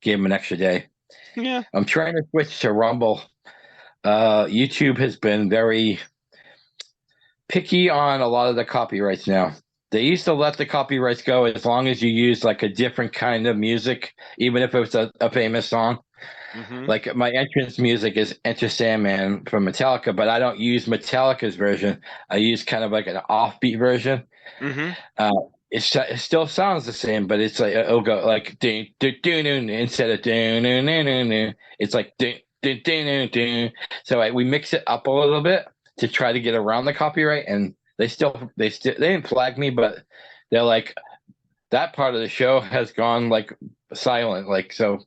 Gave him an extra day. Yeah. I'm trying to switch to Rumble. YouTube has been very picky on a lot of the copyrights now. They used to let the copyrights go as long as you use like a different kind of music, even if it was a famous song. Mm-hmm. Like my entrance music is Enter Sandman from Metallica, but I don't use Metallica's version. I use kind of like an offbeat version. Mm-hmm. Uh, it still sounds the same, but it's like it'll go like ding, ding, ding, ding, instead of ding, ding, ding, ding, ding, it's like ding, ding, ding, ding, ding. So we mix it up a little bit to try to get around the copyright, and they didn't flag me, but they're like that part of the show has gone like silent, like so.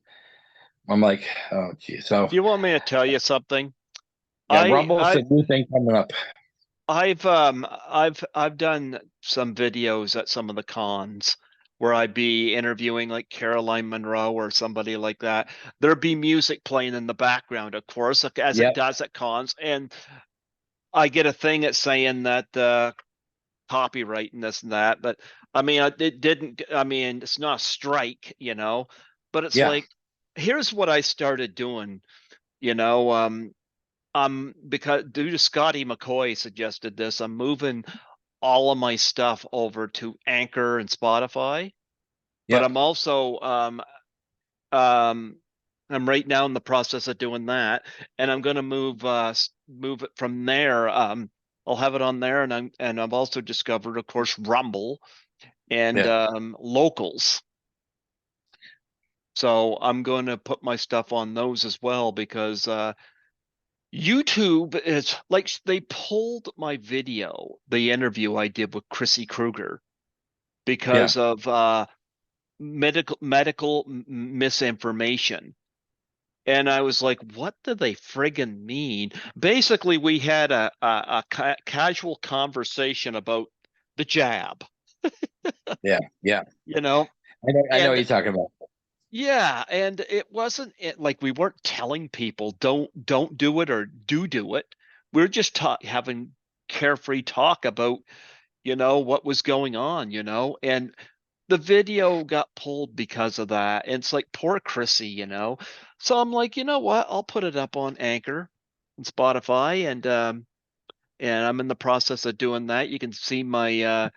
I'm like, oh geez. So Do you want me to tell you something? yeah, I Rumble's I a new thing coming up. I've done some videos at some of the cons where I'd be interviewing like Caroline Monroe or somebody like that. There'd be music playing in the background, of course, like, as it Yep. does at cons, and I get a thing that's saying that copyright and this and that. But I mean, it didn't. I mean, it's not a strike, you know. But it's Yeah. like, here's what I started doing, you know. Because due to Scotty McCoy suggested this, I'm moving all of my stuff over to Anchor and Spotify. But Yep. I'm also um I'm right now in the process of doing that, and I'm going to move it from there. I'll have it on there, and I've also discovered, of course, Rumble and Yeah. Locals. So I'm going to put my stuff on those as well because YouTube is like they pulled my video, the interview I did with Chrissy Krueger, Yeah, because of medical misinformation. And I was like, what do they friggin' mean? Basically, we had a casual conversation about the jab, yeah, yeah. you know, I know what and you're talking about. yeah, and it wasn't like we weren't telling people don't do it or do it. We're just having carefree talk about, what was going on, and the video got pulled because of that. And it's like poor Chrissy. So I'm like, you know what? I'll put it up on Anchor and Spotify, and I'm in the process of doing that. You can see my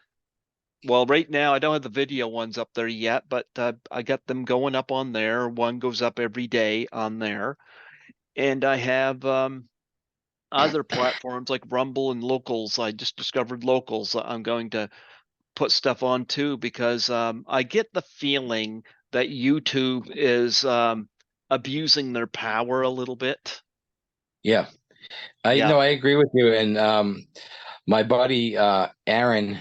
well, right now I don't have the video ones up there yet, but I got them going up on there. One goes up every day on there, and I have other platforms like Rumble and Locals. I just discovered Locals. I'm going to put stuff on too because I get the feeling that YouTube is abusing their power a little bit. Yeah, I Yeah. know. I agree with you. And my buddy Aaron,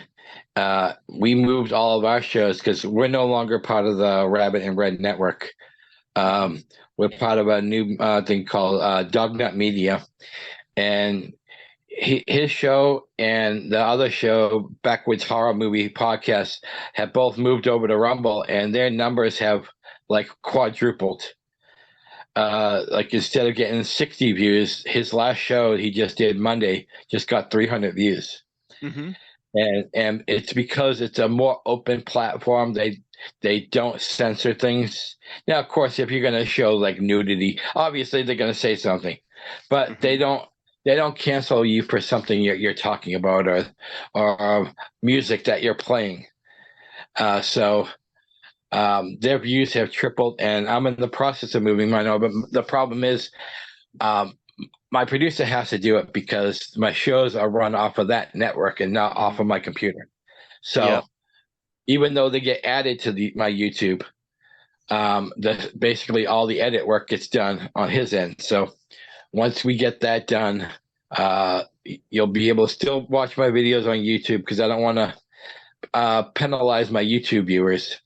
we moved all of our shows because we're no longer part of the Rabbit and Red Network. Hmm. We're part of a new thing called Dognut Media, and his show and the other show, Backwoods Horror Movie Podcast, have both moved over to Rumble, and their numbers have like quadrupled. Like instead of getting 60 views, his last show he just did Monday just got 300 views. Hmm. And it's because it's a more open platform. They don't censor things. Now, of course, if you're going to show like nudity, obviously they're going to say something, but Hmm. they don't cancel you for something you're talking about or music that you're playing. So their views have tripled, and I'm in the process of moving mine over. But the problem is, um, my producer has to do it because my shows are run off of that network and not off of Hmm. my computer. So Yep. even though they get added to my YouTube, basically all the edit work gets done on his end. So once we get that done, uh, you'll be able to still watch my videos on YouTube because I don't want to penalize my YouTube viewers.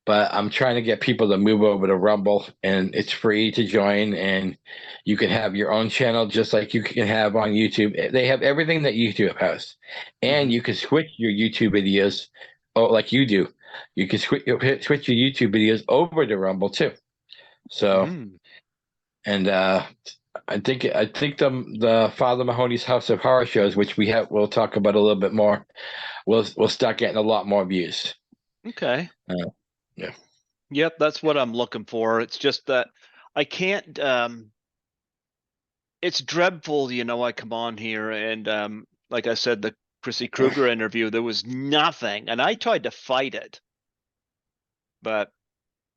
But I'm trying to get people to move over to Rumble, and it's free to join, and you can have your own channel just like you can have on YouTube. They have everything that YouTube has, and Hmm. you can switch your YouTube videos, oh, like you do. You can switch your YouTube videos over to Rumble too. So, Mm. and I think the Father Mahoney's House of Horror shows, which we'll talk about a little bit more, we'll start getting a lot more views. Okay. Uh, yeah, Yep, that's what I'm looking for. It's just that I can't it's dreadful, I come on here and like I said, the Chrissy Krueger interview, there was nothing, and I tried to fight it, but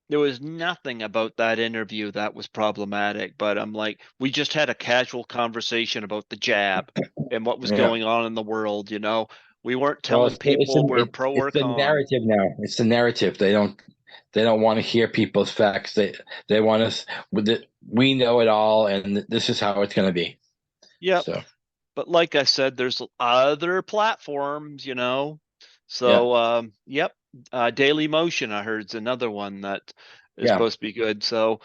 there was nothing about that interview that was problematic. But I'm like, we just had a casual conversation about the jab and what was yeah. going on in the world. We weren't Well, telling people we're pro it's or the con. narrative now. It's the narrative. They don't want to hear people's facts. They want us with it. We know it all, and this is how it's going to be. Yep. So But like I said, there's other platforms. yeah, So yep. Daily Motion, I heard, is another one that is yeah. supposed to be good. So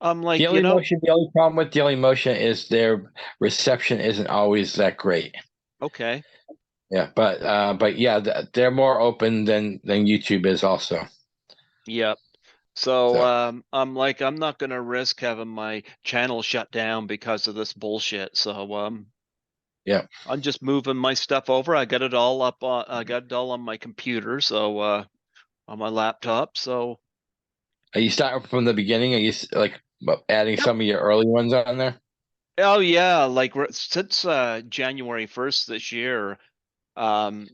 I'm like, Daily Motion. The only problem with Daily Motion is their reception isn't always that great. okay. Yeah, but yeah, they're more open than YouTube is also. Yep. So So I'm like, I'm not gonna risk having my channel shut down because of this bullshit. So yeah. I'm just moving my stuff over. I got it all on my computer, so on my laptop. So Are you starting from the beginning? Are you like adding yep. some of your early ones on there? Oh yeah, like since January 1st this year, um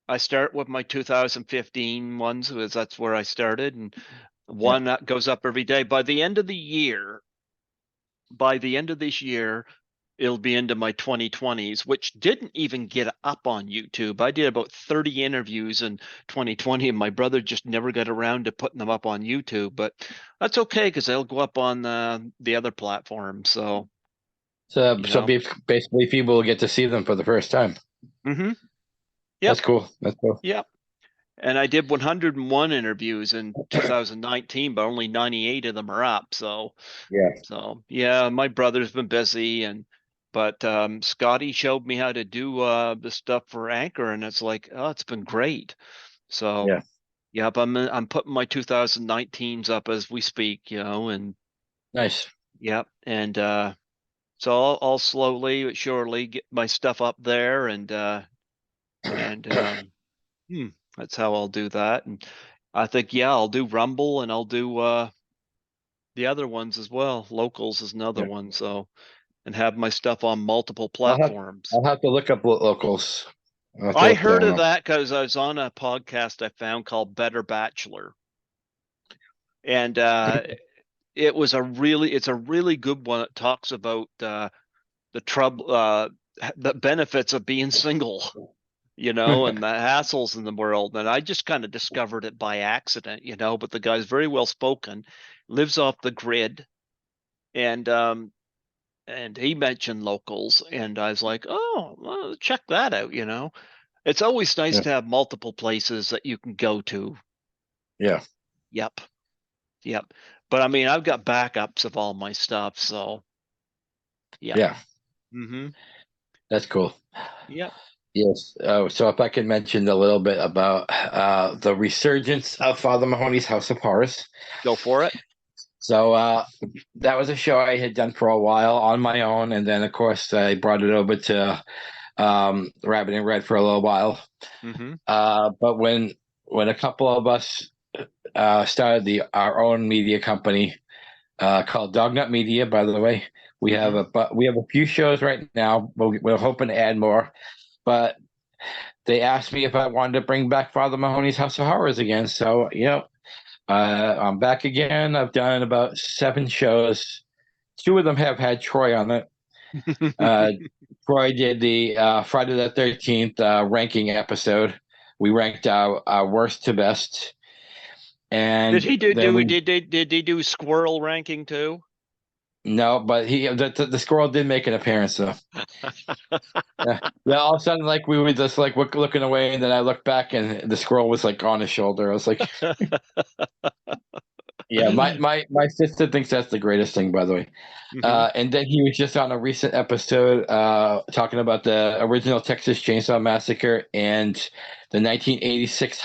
I start with my 2015 ones because that's where I started, and Yeah. one that goes up every day. By the end of this year, it'll be into my 2020s, which didn't even get up on YouTube. I did about 30 interviews in 2020, and my brother just never got around to putting them up on YouTube. But that's okay because they'll go up on the other platforms. So So you so know. basically people will get to see them for the first time. Mm-hmm. That's Yep. cool. That's cool. Yep. And I did 101 interviews in 2019, but only 98 of them are up. Yeah. So yeah, my brother's been busy, but Scotty showed me how to do the stuff for Anchor, and it's like, oh, it's been great. So Yeah. yep, I'm putting my 2019s up as we speak, and Nice. yep, and so I'll slowly but surely get my stuff up there, and hmm, that's how I'll do that. And I think, yeah, I'll do Rumble and I'll do the other ones as well. Locals is another Yeah. one, so and have my stuff on multiple I'll have platforms. I'll have to look up locals. I'll have to I look that heard one of up. that because I was on a podcast I found called Better Bachelor, and it's a really good one. It talks about the trouble, the benefits of being single, and the hassles in the world. And I just kind of discovered it by accident, but the guy's very well spoken, lives off the grid, and he mentioned locals, and I was like, oh, well, check that out. It's always nice Yeah. to have multiple places that you can go to. Yeah. Yep, yep. But I mean, I've got backups of all my stuff, so yep. Yeah. Mm-hmm. That's cool. Yep. Yes. So if I could mention a little bit about the resurgence of Father Mahoney's House of Horrors. Go for it. So that was a show I had done for a while on my own, and then of course I brought it over to Rabbit in Red for a little while. Mm-hmm. But when a couple of us started our own media company called Dognut Media, by the way, Mm-hmm. we have a few shows right now. We're hoping to add more, but they asked me if I wanted to bring back Father Mahoney's House of Horrors again. So I'm back again. I've done about 7 shows. 2 of them have had Troy on it. Troy did the Friday the 13th ranking episode. We ranked our worst to best, Did and he do then do we did he do squirrel ranking too? no, but the squirrel did make an appearance though. Yeah, yeah. All of a sudden, like we were just like looking away, and then I looked back, and the squirrel was like on his shoulder. I was like, "Yeah, my sister thinks that's the greatest thing, by the way." Hmm. And then he was just on a recent episode talking about the original Texas Chainsaw Massacre and the 1986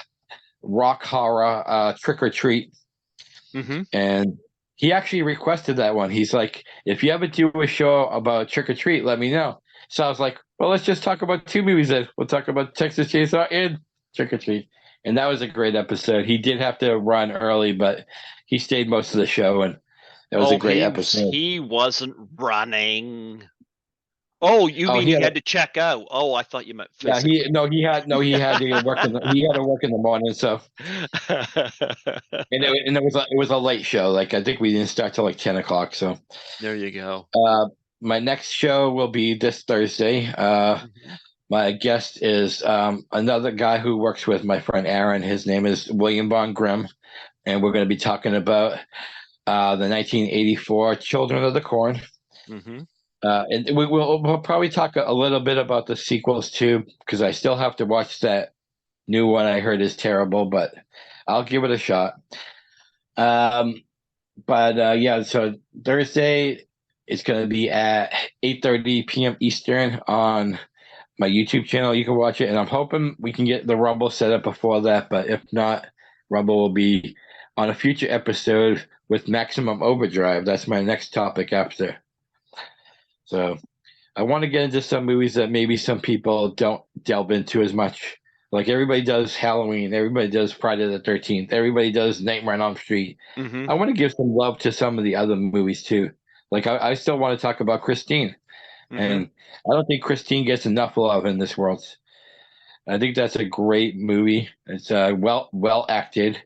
rock horror Trick or Treat. Hmm. And he actually requested that one. He's like, if you ever do a show about Trick or Treat, let me know. So I was like, well, let's just talk about 2 movies then. We'll talk about Texas Chainsaw and Trick or Treat. And that was a great episode. He did have to run early, but he stayed most of the show, and it was a Oh, great episode. he wasn't running. Oh, you Oh, mean he he had had to check out? Oh, I thought you meant Yeah, physically. he had to work he had to work in the morning. So and it was a late show. Like I think we didn't start till like 10 o'clock. So There you go. uh, my next show will be this Thursday. Mhm. My guest is another guy who works with my friend Aaron. His name is William Von Grimm, and we're going to be talking about the 1984 Children of the Corn. Mhm. And we'll probably talk a little bit about the sequels too, because I still have to watch that new one I heard is terrible, but I'll give it a shot. Um, but yeah, so Thursday it's going to be at 8:30 p.m. Eastern on my YouTube channel. You can watch it, and I'm hoping we can get the Rumble set up before that. But if not, Rumble will be on a future episode with Maximum Overdrive. That's my next topic after. So I want to get into some movies that maybe some people don't delve into as much. Like everybody does Halloween, everybody does Friday the 13th, everybody does Nightmare on Elm Street. Mhm. I want to give some love to some of the other movies too. Like I still want to talk about Christine, Mhm. and I don't think Christine gets enough love in this world. I think that's a great movie. It's well acted,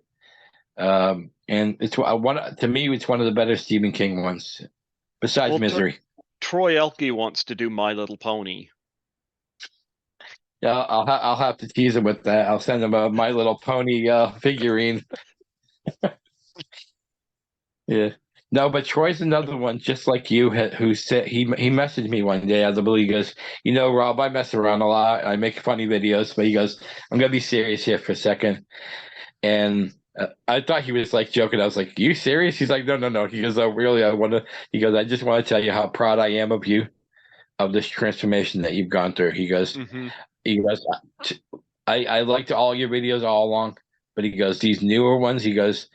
and it's one to me. It's one of the better Stephen King ones, besides Well, Misery. Troy Elke wants to do My Little Pony. Yeah, I'll have to tease him with that. I'll send him a My Little Pony figurine. Yeah. No, but Troy's another one, just like you, who said he messaged me one day out of the blue. He goes, Rob, I mess around a lot. I make funny videos, but he goes, I'm gonna be serious here for a second. And I thought he was like joking. I was like, "You serious?" He's like, "No, no, no." He goes, "Oh, really? I want to." He goes, "I just want to tell you how proud I am of you, of this transformation that you've gone through." Hmm. He goes, I liked all your videos all along, but he goes, these newer ones, he goes,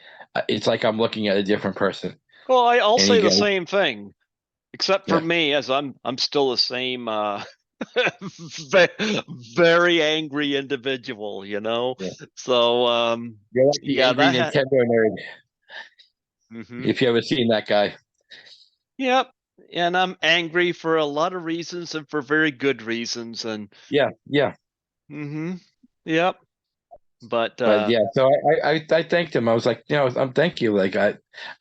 it's like I'm looking at a different person." Well, I'll And he say the goes, same thing, except for "Yeah, me, as I'm still the same very angry individual, you know. yeah, So you're like the yeah, angry that had. Nintendo nerd." Hmm. If you ever seen that guy, Yep. And I'm angry for a lot of reasons and for very good reasons. And yeah, yeah. yep. But But yeah, so I thanked him. I was like, I'm thank you. Like I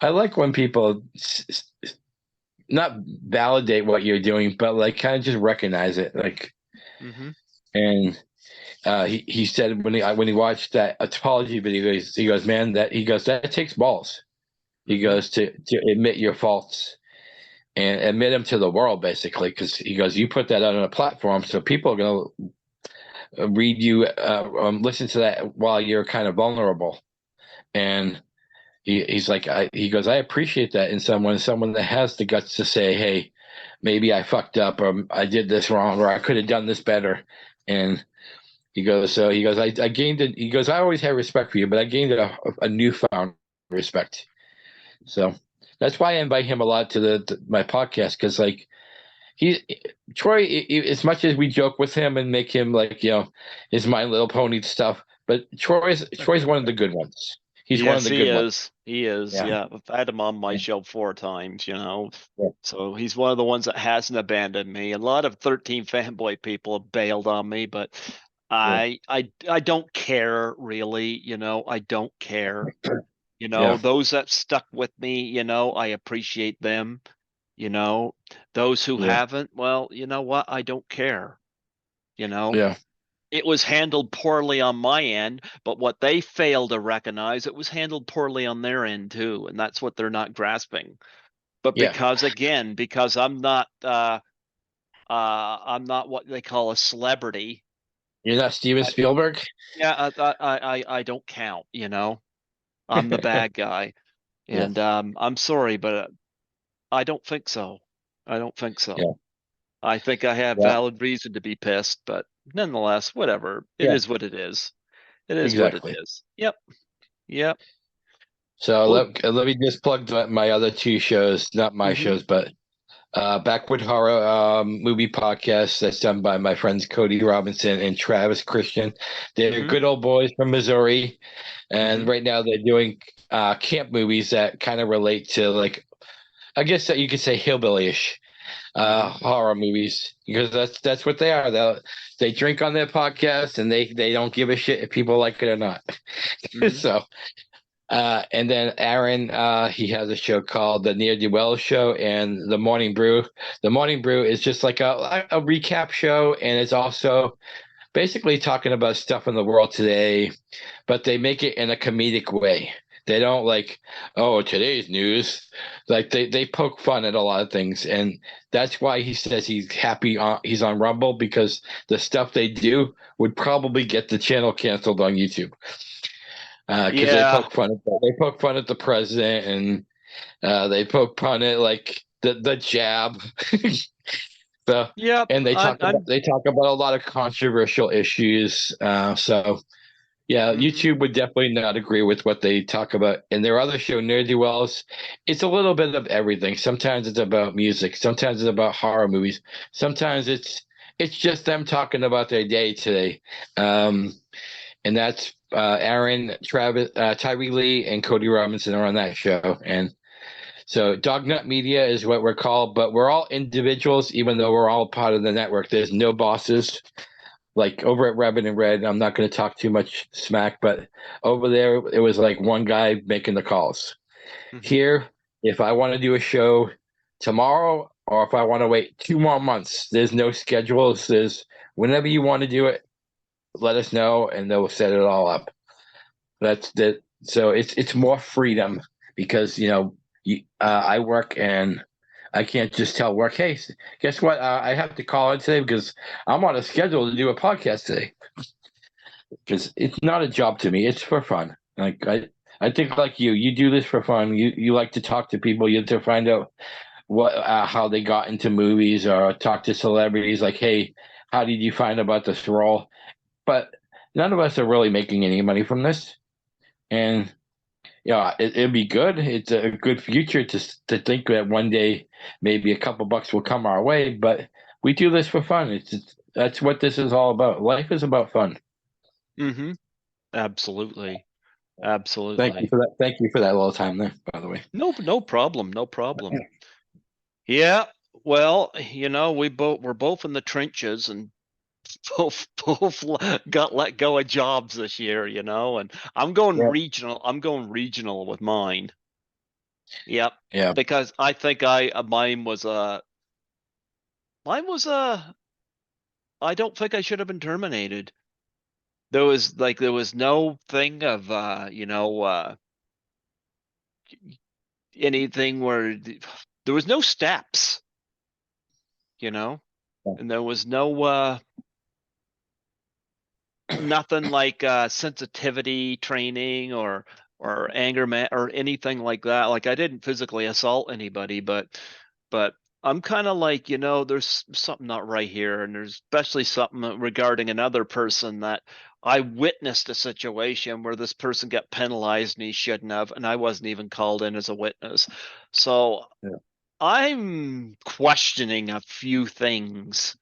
like when people not validate what you're doing, but like kind of just recognize it. Like, hmm and he said when he watched that apology video, he goes, man, that takes balls. He hmm goes to admit your faults and admit them to the world, basically, because he goes, you put that out on a platform, so people are gonna read you, listen to that while you're kind of vulnerable. And he's like, he goes, I appreciate that in someone that has the guts to say, hey, maybe I fucked up, or I did this wrong, or I could have done this better. And he goes, I gained it. He goes, I always had respect for you, but I gained a newfound respect. So that's why I invite him a lot to my podcast, because like he Troy, as much as we joke with him and make him like his My Little Pony stuff, but Troy's one of the good ones. He's one of Yes, the he good ones. is. He is. Yeah. Yeah. I've had him on my Yeah. show 4 times, you know. Yeah. So he's one of the ones that hasn't abandoned me. A lot of 13 fanboy people have bailed on me, but Yeah. I don't care really, you know. I don't care. You know, Yeah. those that stuck with me, you know, I appreciate them, you know. Those who Yeah. haven't, well, you know what? I don't care, you know. Yeah. It was handled poorly on my end, but what they fail to recognize, it was handled poorly on their end too, and that's what they're not grasping. But Yeah. because I'm not what they call a celebrity. You're not Steven I, Spielberg? yeah, I don't count, you know. I'm the bad guy, Yeah. and I'm sorry, but I don't think so. I don't think so. Yeah. I think I have Yeah. valid reason to be pissed, but nonetheless, whatever. It Yeah. is what it is. It is what it Exactly. is. Yep. Yep. So Well, let me just plug my other two shows, not my mm-hmm, shows, but Backward Horror movie podcast that's done by my friends Cody Robinson and Travis Christian. They're mm-hmm, good old boys from Missouri, mm-hmm, and right now they're doing camp movies that kind of relate to, like, I guess that you could say hillbilly-ish mm-hmm, horror movies, because that's what they are. They drink on their podcast and they don't give a shit if people like it or not. mm-hmm, So and then Aaron, he has a show called the Near the Well Show and the Morning Brew. The Morning Brew is just like a recap show, and it's also basically talking about stuff in the world today, but they make it in a comedic way. They don't like, oh, today's news. Like they poke fun at a lot of things, and that's why he says he's happy he's on Rumble, because the stuff they do would probably get the channel canceled on YouTube, because yeah, they poke fun at the president, and they poke fun at like the jab. So yep. and I'm they talk about a lot of controversial issues. So yeah, mm-hmm, YouTube would definitely not agree with what they talk about. And their other show, Nerdy Wells, it's a little bit of everything. Sometimes it's about music, sometimes it's about horror movies, sometimes it's just them talking about their day today. And that's Aaron, Travis, Tyree Lee, and Cody Robinson are on that show. And so Dognut Media is what we're called, but we're all individuals, even though we're all part of the network. There's no bosses. Like over at Rabbit and Red, I'm not going to talk too much smack, but over there, it was like one guy making the calls. mm-hmm, Here, if I want to do a show tomorrow, or if I want to wait 2 more months, there's no schedules. There's whenever you want to do it, let us know, and they'll set it all up. That's that. So it's more freedom, because I work and I can't just tell work, hey, guess what? I have to call in today because I'm on a schedule to do a podcast today. Because it's not a job to me; it's for fun. Like I think like you do this for fun. You like to talk to people. You have to find out what how they got into movies or talk to celebrities. Like, hey, how did you find about this role? But none of us are really making any money from this, and yeah, it'd be good. It's a good future to think that one day maybe a couple bucks will come our way. But we do this for fun. That's what this is all about. Life is about fun. Mm-hmm. Absolutely. Thank you Absolutely. for that. Thank you for that little time there, by the way. No problem. No problem. Yeah. Well, we're both in the trenches and both got let go of jobs this year, and Yeah, I'm going regional with mine. Yep. yeah. Because I think mine was I don't think I should have been terminated. There was no thing of anything where there was no steps, you know, and there was no nothing like sensitivity training or anger or anything like that. Like I didn't physically assault anybody, but I'm kind of like, there's something not right here, and there's especially something regarding another person that I witnessed a situation where this person got penalized and he shouldn't have, and I wasn't even called in as a witness. So Yeah. I'm questioning a few things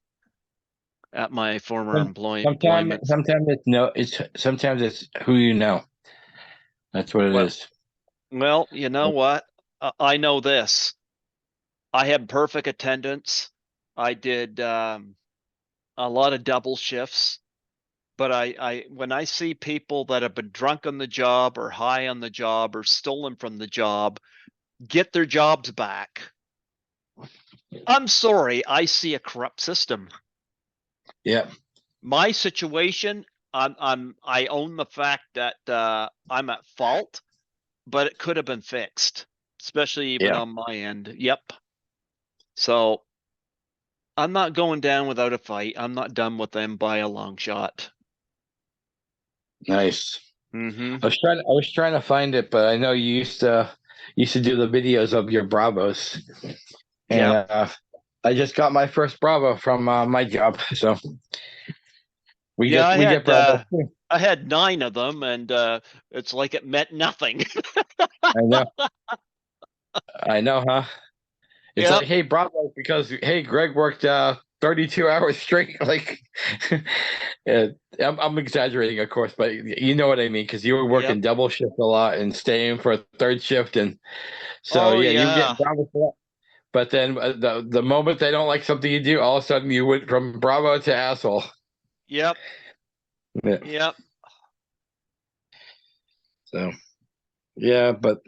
at my former Sometimes, employment. sometimes it's no. It's sometimes it's who you know. That's what it Well, is. well, you know what? I know this. I had perfect attendance. I did a lot of double shifts, but I when I see people that have been drunk on the job or high on the job or stolen from the job get their jobs back, I'm sorry, I see a corrupt system. Yeah, My situation, I own the fact that I'm at fault, but it could have been fixed, especially even yeah. on my end. Yep. So I'm not going down without a fight. I'm not done with them by a long shot. Nice. Mm-hmm. I was trying to find it, but I know you used to do the videos of your Bravos, and Yep. I just got my first Bravo from my job, so Yeah, we get Bravos too. I had 9 of them, and it's like it meant nothing. I know, I know, huh? It's Yep. like, hey, Bravo, because hey, Greg worked 32 hours straight. Like, yeah, I'm exaggerating, of course, but you know what I mean, because you were Yep. working double shift a lot and staying for a third shift, and so Oh yeah, you were getting yeah. Bravo for that. But then the moment they don't like something you do, all of a sudden you went from Bravo to asshole. Yep. Yeah. Yep. So yeah, but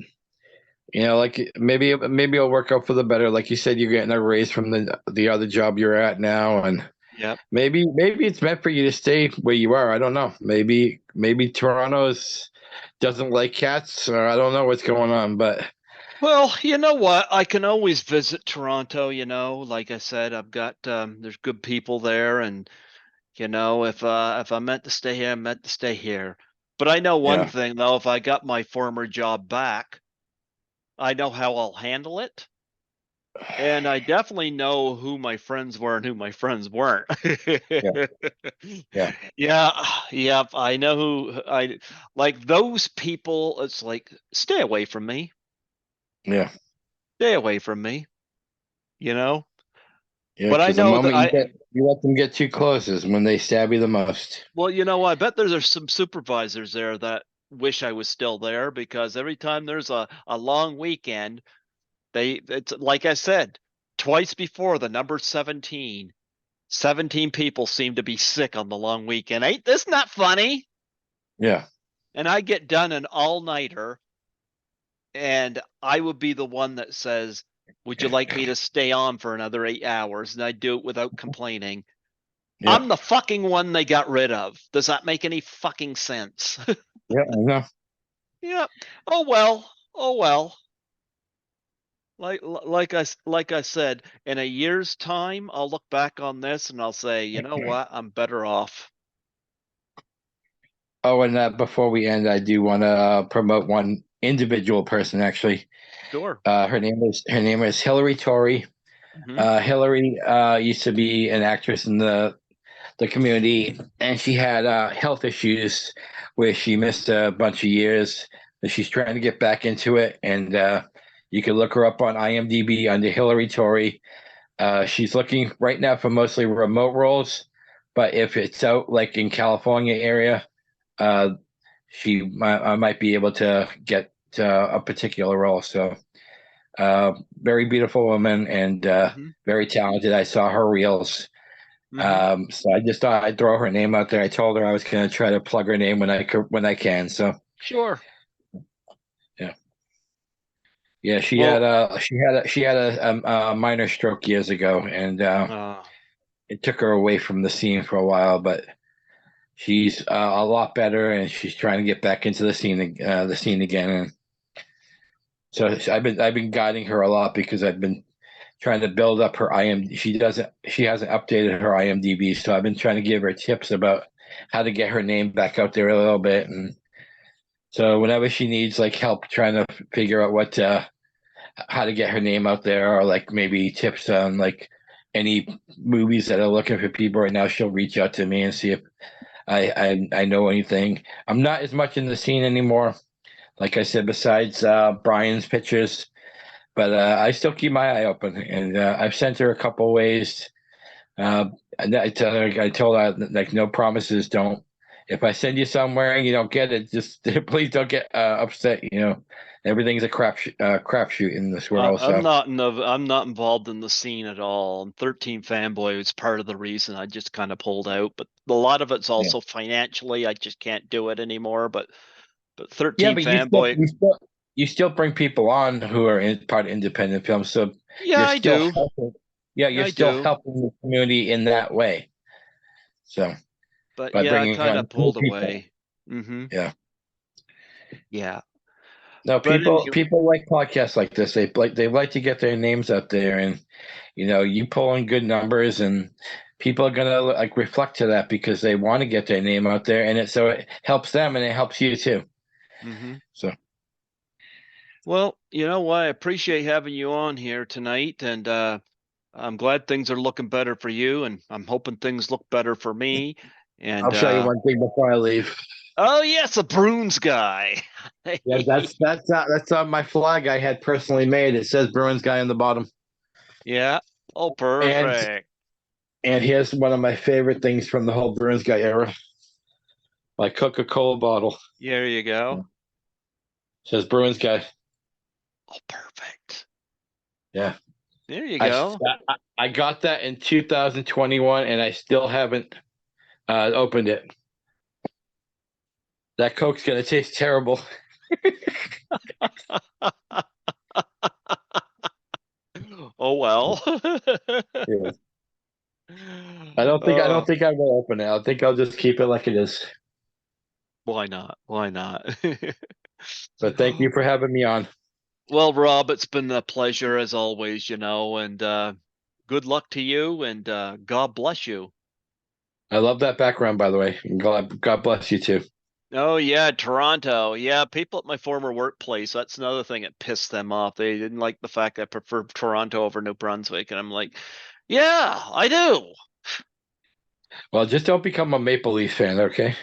like maybe it'll work out for the better. Like you said, you're getting a raise from the other job you're at now, and Yep. maybe it's meant for you to stay where you are. I don't know. Maybe Toronto's doesn't like cats, or I don't know what's going on. But Well, you know what? I can always visit Toronto, like I said, I've got there's good people there, and if I'm meant to stay here, I'm meant to stay here. But I know one yeah, thing though, if I got my former job back, I know how I'll handle it. And I definitely know who my friends were and who my friends weren't. yeah, yeah, Yeah, yep. I know who I like those people. It's like, stay away from me. yeah, Stay away from me, you know? yeah. But I Because the know that moment you let them get too close is when they stab you the most. well, I bet there's some supervisors there that wish I was still there because every time there's a long weekend, it's like I said, twice before the number 17 people seem to be sick on the long weekend. Ain't this not funny? Yeah, And I get done an all-nighter, and I would be the one that says, would you like me to stay on for another 8 hours? And I do it without complaining. yeah, I'm the fucking one they got rid of. Does that make any fucking sense? yeah. I know. Yeah. Oh well. Oh well. like I said, in a year's time, I'll look back on this and I'll say, you know what, I'm better off. Oh, and before we end, I do want to promote one individual person. Actually, Sure. her name is Hillary Torrey. Hmm. Hillary used to be an actress in the community, and she had health issues where she missed a bunch of years. And she's trying to get back into it, and you can look her up on IMDb under Hillary Torrey. She's looking right now for mostly remote roles, but if it's out like in California area, uh, I might be able to get a particular role. So, very beautiful woman and Hmm. very talented. I saw her reels. Hmm. So I just thought I'd throw her name out there. I told her I was going to try to plug her name when I can. So Sure. yeah, yeah. She had Well, a she had a she had a minor stroke years ago, and uh, it took her away from the scene for a while. But she's a lot better, and she's trying to get back into the scene again. And so I've been guiding her a lot because I've been trying to build up her IM. She hasn't updated her IMDb, so I've been trying to give her tips about how to get her name back out there a little bit. And so whenever she needs like help trying to figure out how to get her name out there, or like maybe tips on like any movies that are looking for people right now, she'll reach out to me and see if I know anything. I'm not as much in the scene anymore, like I said, besides Brian's pictures. But I still keep my eye open, and I've sent her a couple ways. Uh, and I told her like no promises. Don't. If I send you somewhere and you don't get it, just please don't get upset. Everything's a crapshoot in this world. So I'm not involved in the scene at all. And 13 Fanboy was part of the reason I just kind of pulled out. But a lot of it's yeah, also financially, I just can't do it anymore. But yeah, 13 but you still Fanboy, you still you still bring people on who are part of independent films. So yeah, you're I still do. helping. Yeah, you're I still do. helping the community in that way. So But by yeah, I bringing kind of on new pulled people. away. Hmm. Yeah. Yeah. No, But anyway, people like podcasts like this. They like to get their names out there, and you pull in good numbers, and people are gonna like reflect to that because they want to get their name out there, and it helps them and it helps you too. hmm. So Well, you know what? I appreciate having you on here tonight, and I'm glad things are looking better for you, and I'm hoping things look better for me. I'll And show you one thing before I leave. oh yes, a Bruins guy. Yeah, that's my flag I had personally made. It says Bruins guy on the bottom, Yeah. Oh, and perfect. here's one of my favorite things from the whole Bruins guy era: my Coca-Cola bottle. There you Yeah. go. Says Bruins guy. Oh, perfect. Yeah. There you I go. I got that in 2021, and I still haven't opened it. That Coke's gonna taste terrible. Oh well. Yeah. I don't Oh, think I will open it. I think I'll just keep it like it is. why not? Why not? But thank you for having me on. Well, Rob, it's been a pleasure as always, and good luck to you and God bless you. I love that background, by the way. God bless you too. Oh yeah, Toronto. Yeah, people at my former workplace, that's another thing that pissed them off. They didn't like the fact I preferred Toronto over New Brunswick. And I'm like, yeah, I do. Well, just don't become a Maple Leaf fan, okay?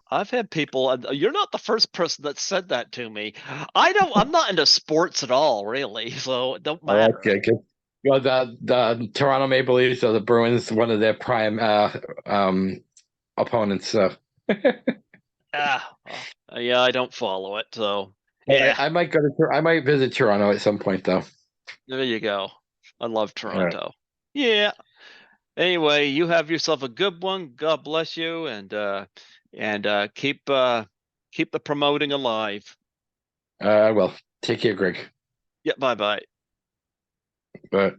I've had people, you're not the first person that said that to me. I'm not into sports at all, really. So it don't Oh, matter. okay, good. Well, the Toronto Maple Leafs are the Bruins, one of their prime opponents. So Ah, yeah, I don't follow it. So yeah, I might I might visit Toronto at some point, though. there you go. I love All right. Toronto. Yeah. Anyway, you have yourself a good one. God bless you, and keep the promoting alive. Well, take care, Greg. Yeah, bye bye. But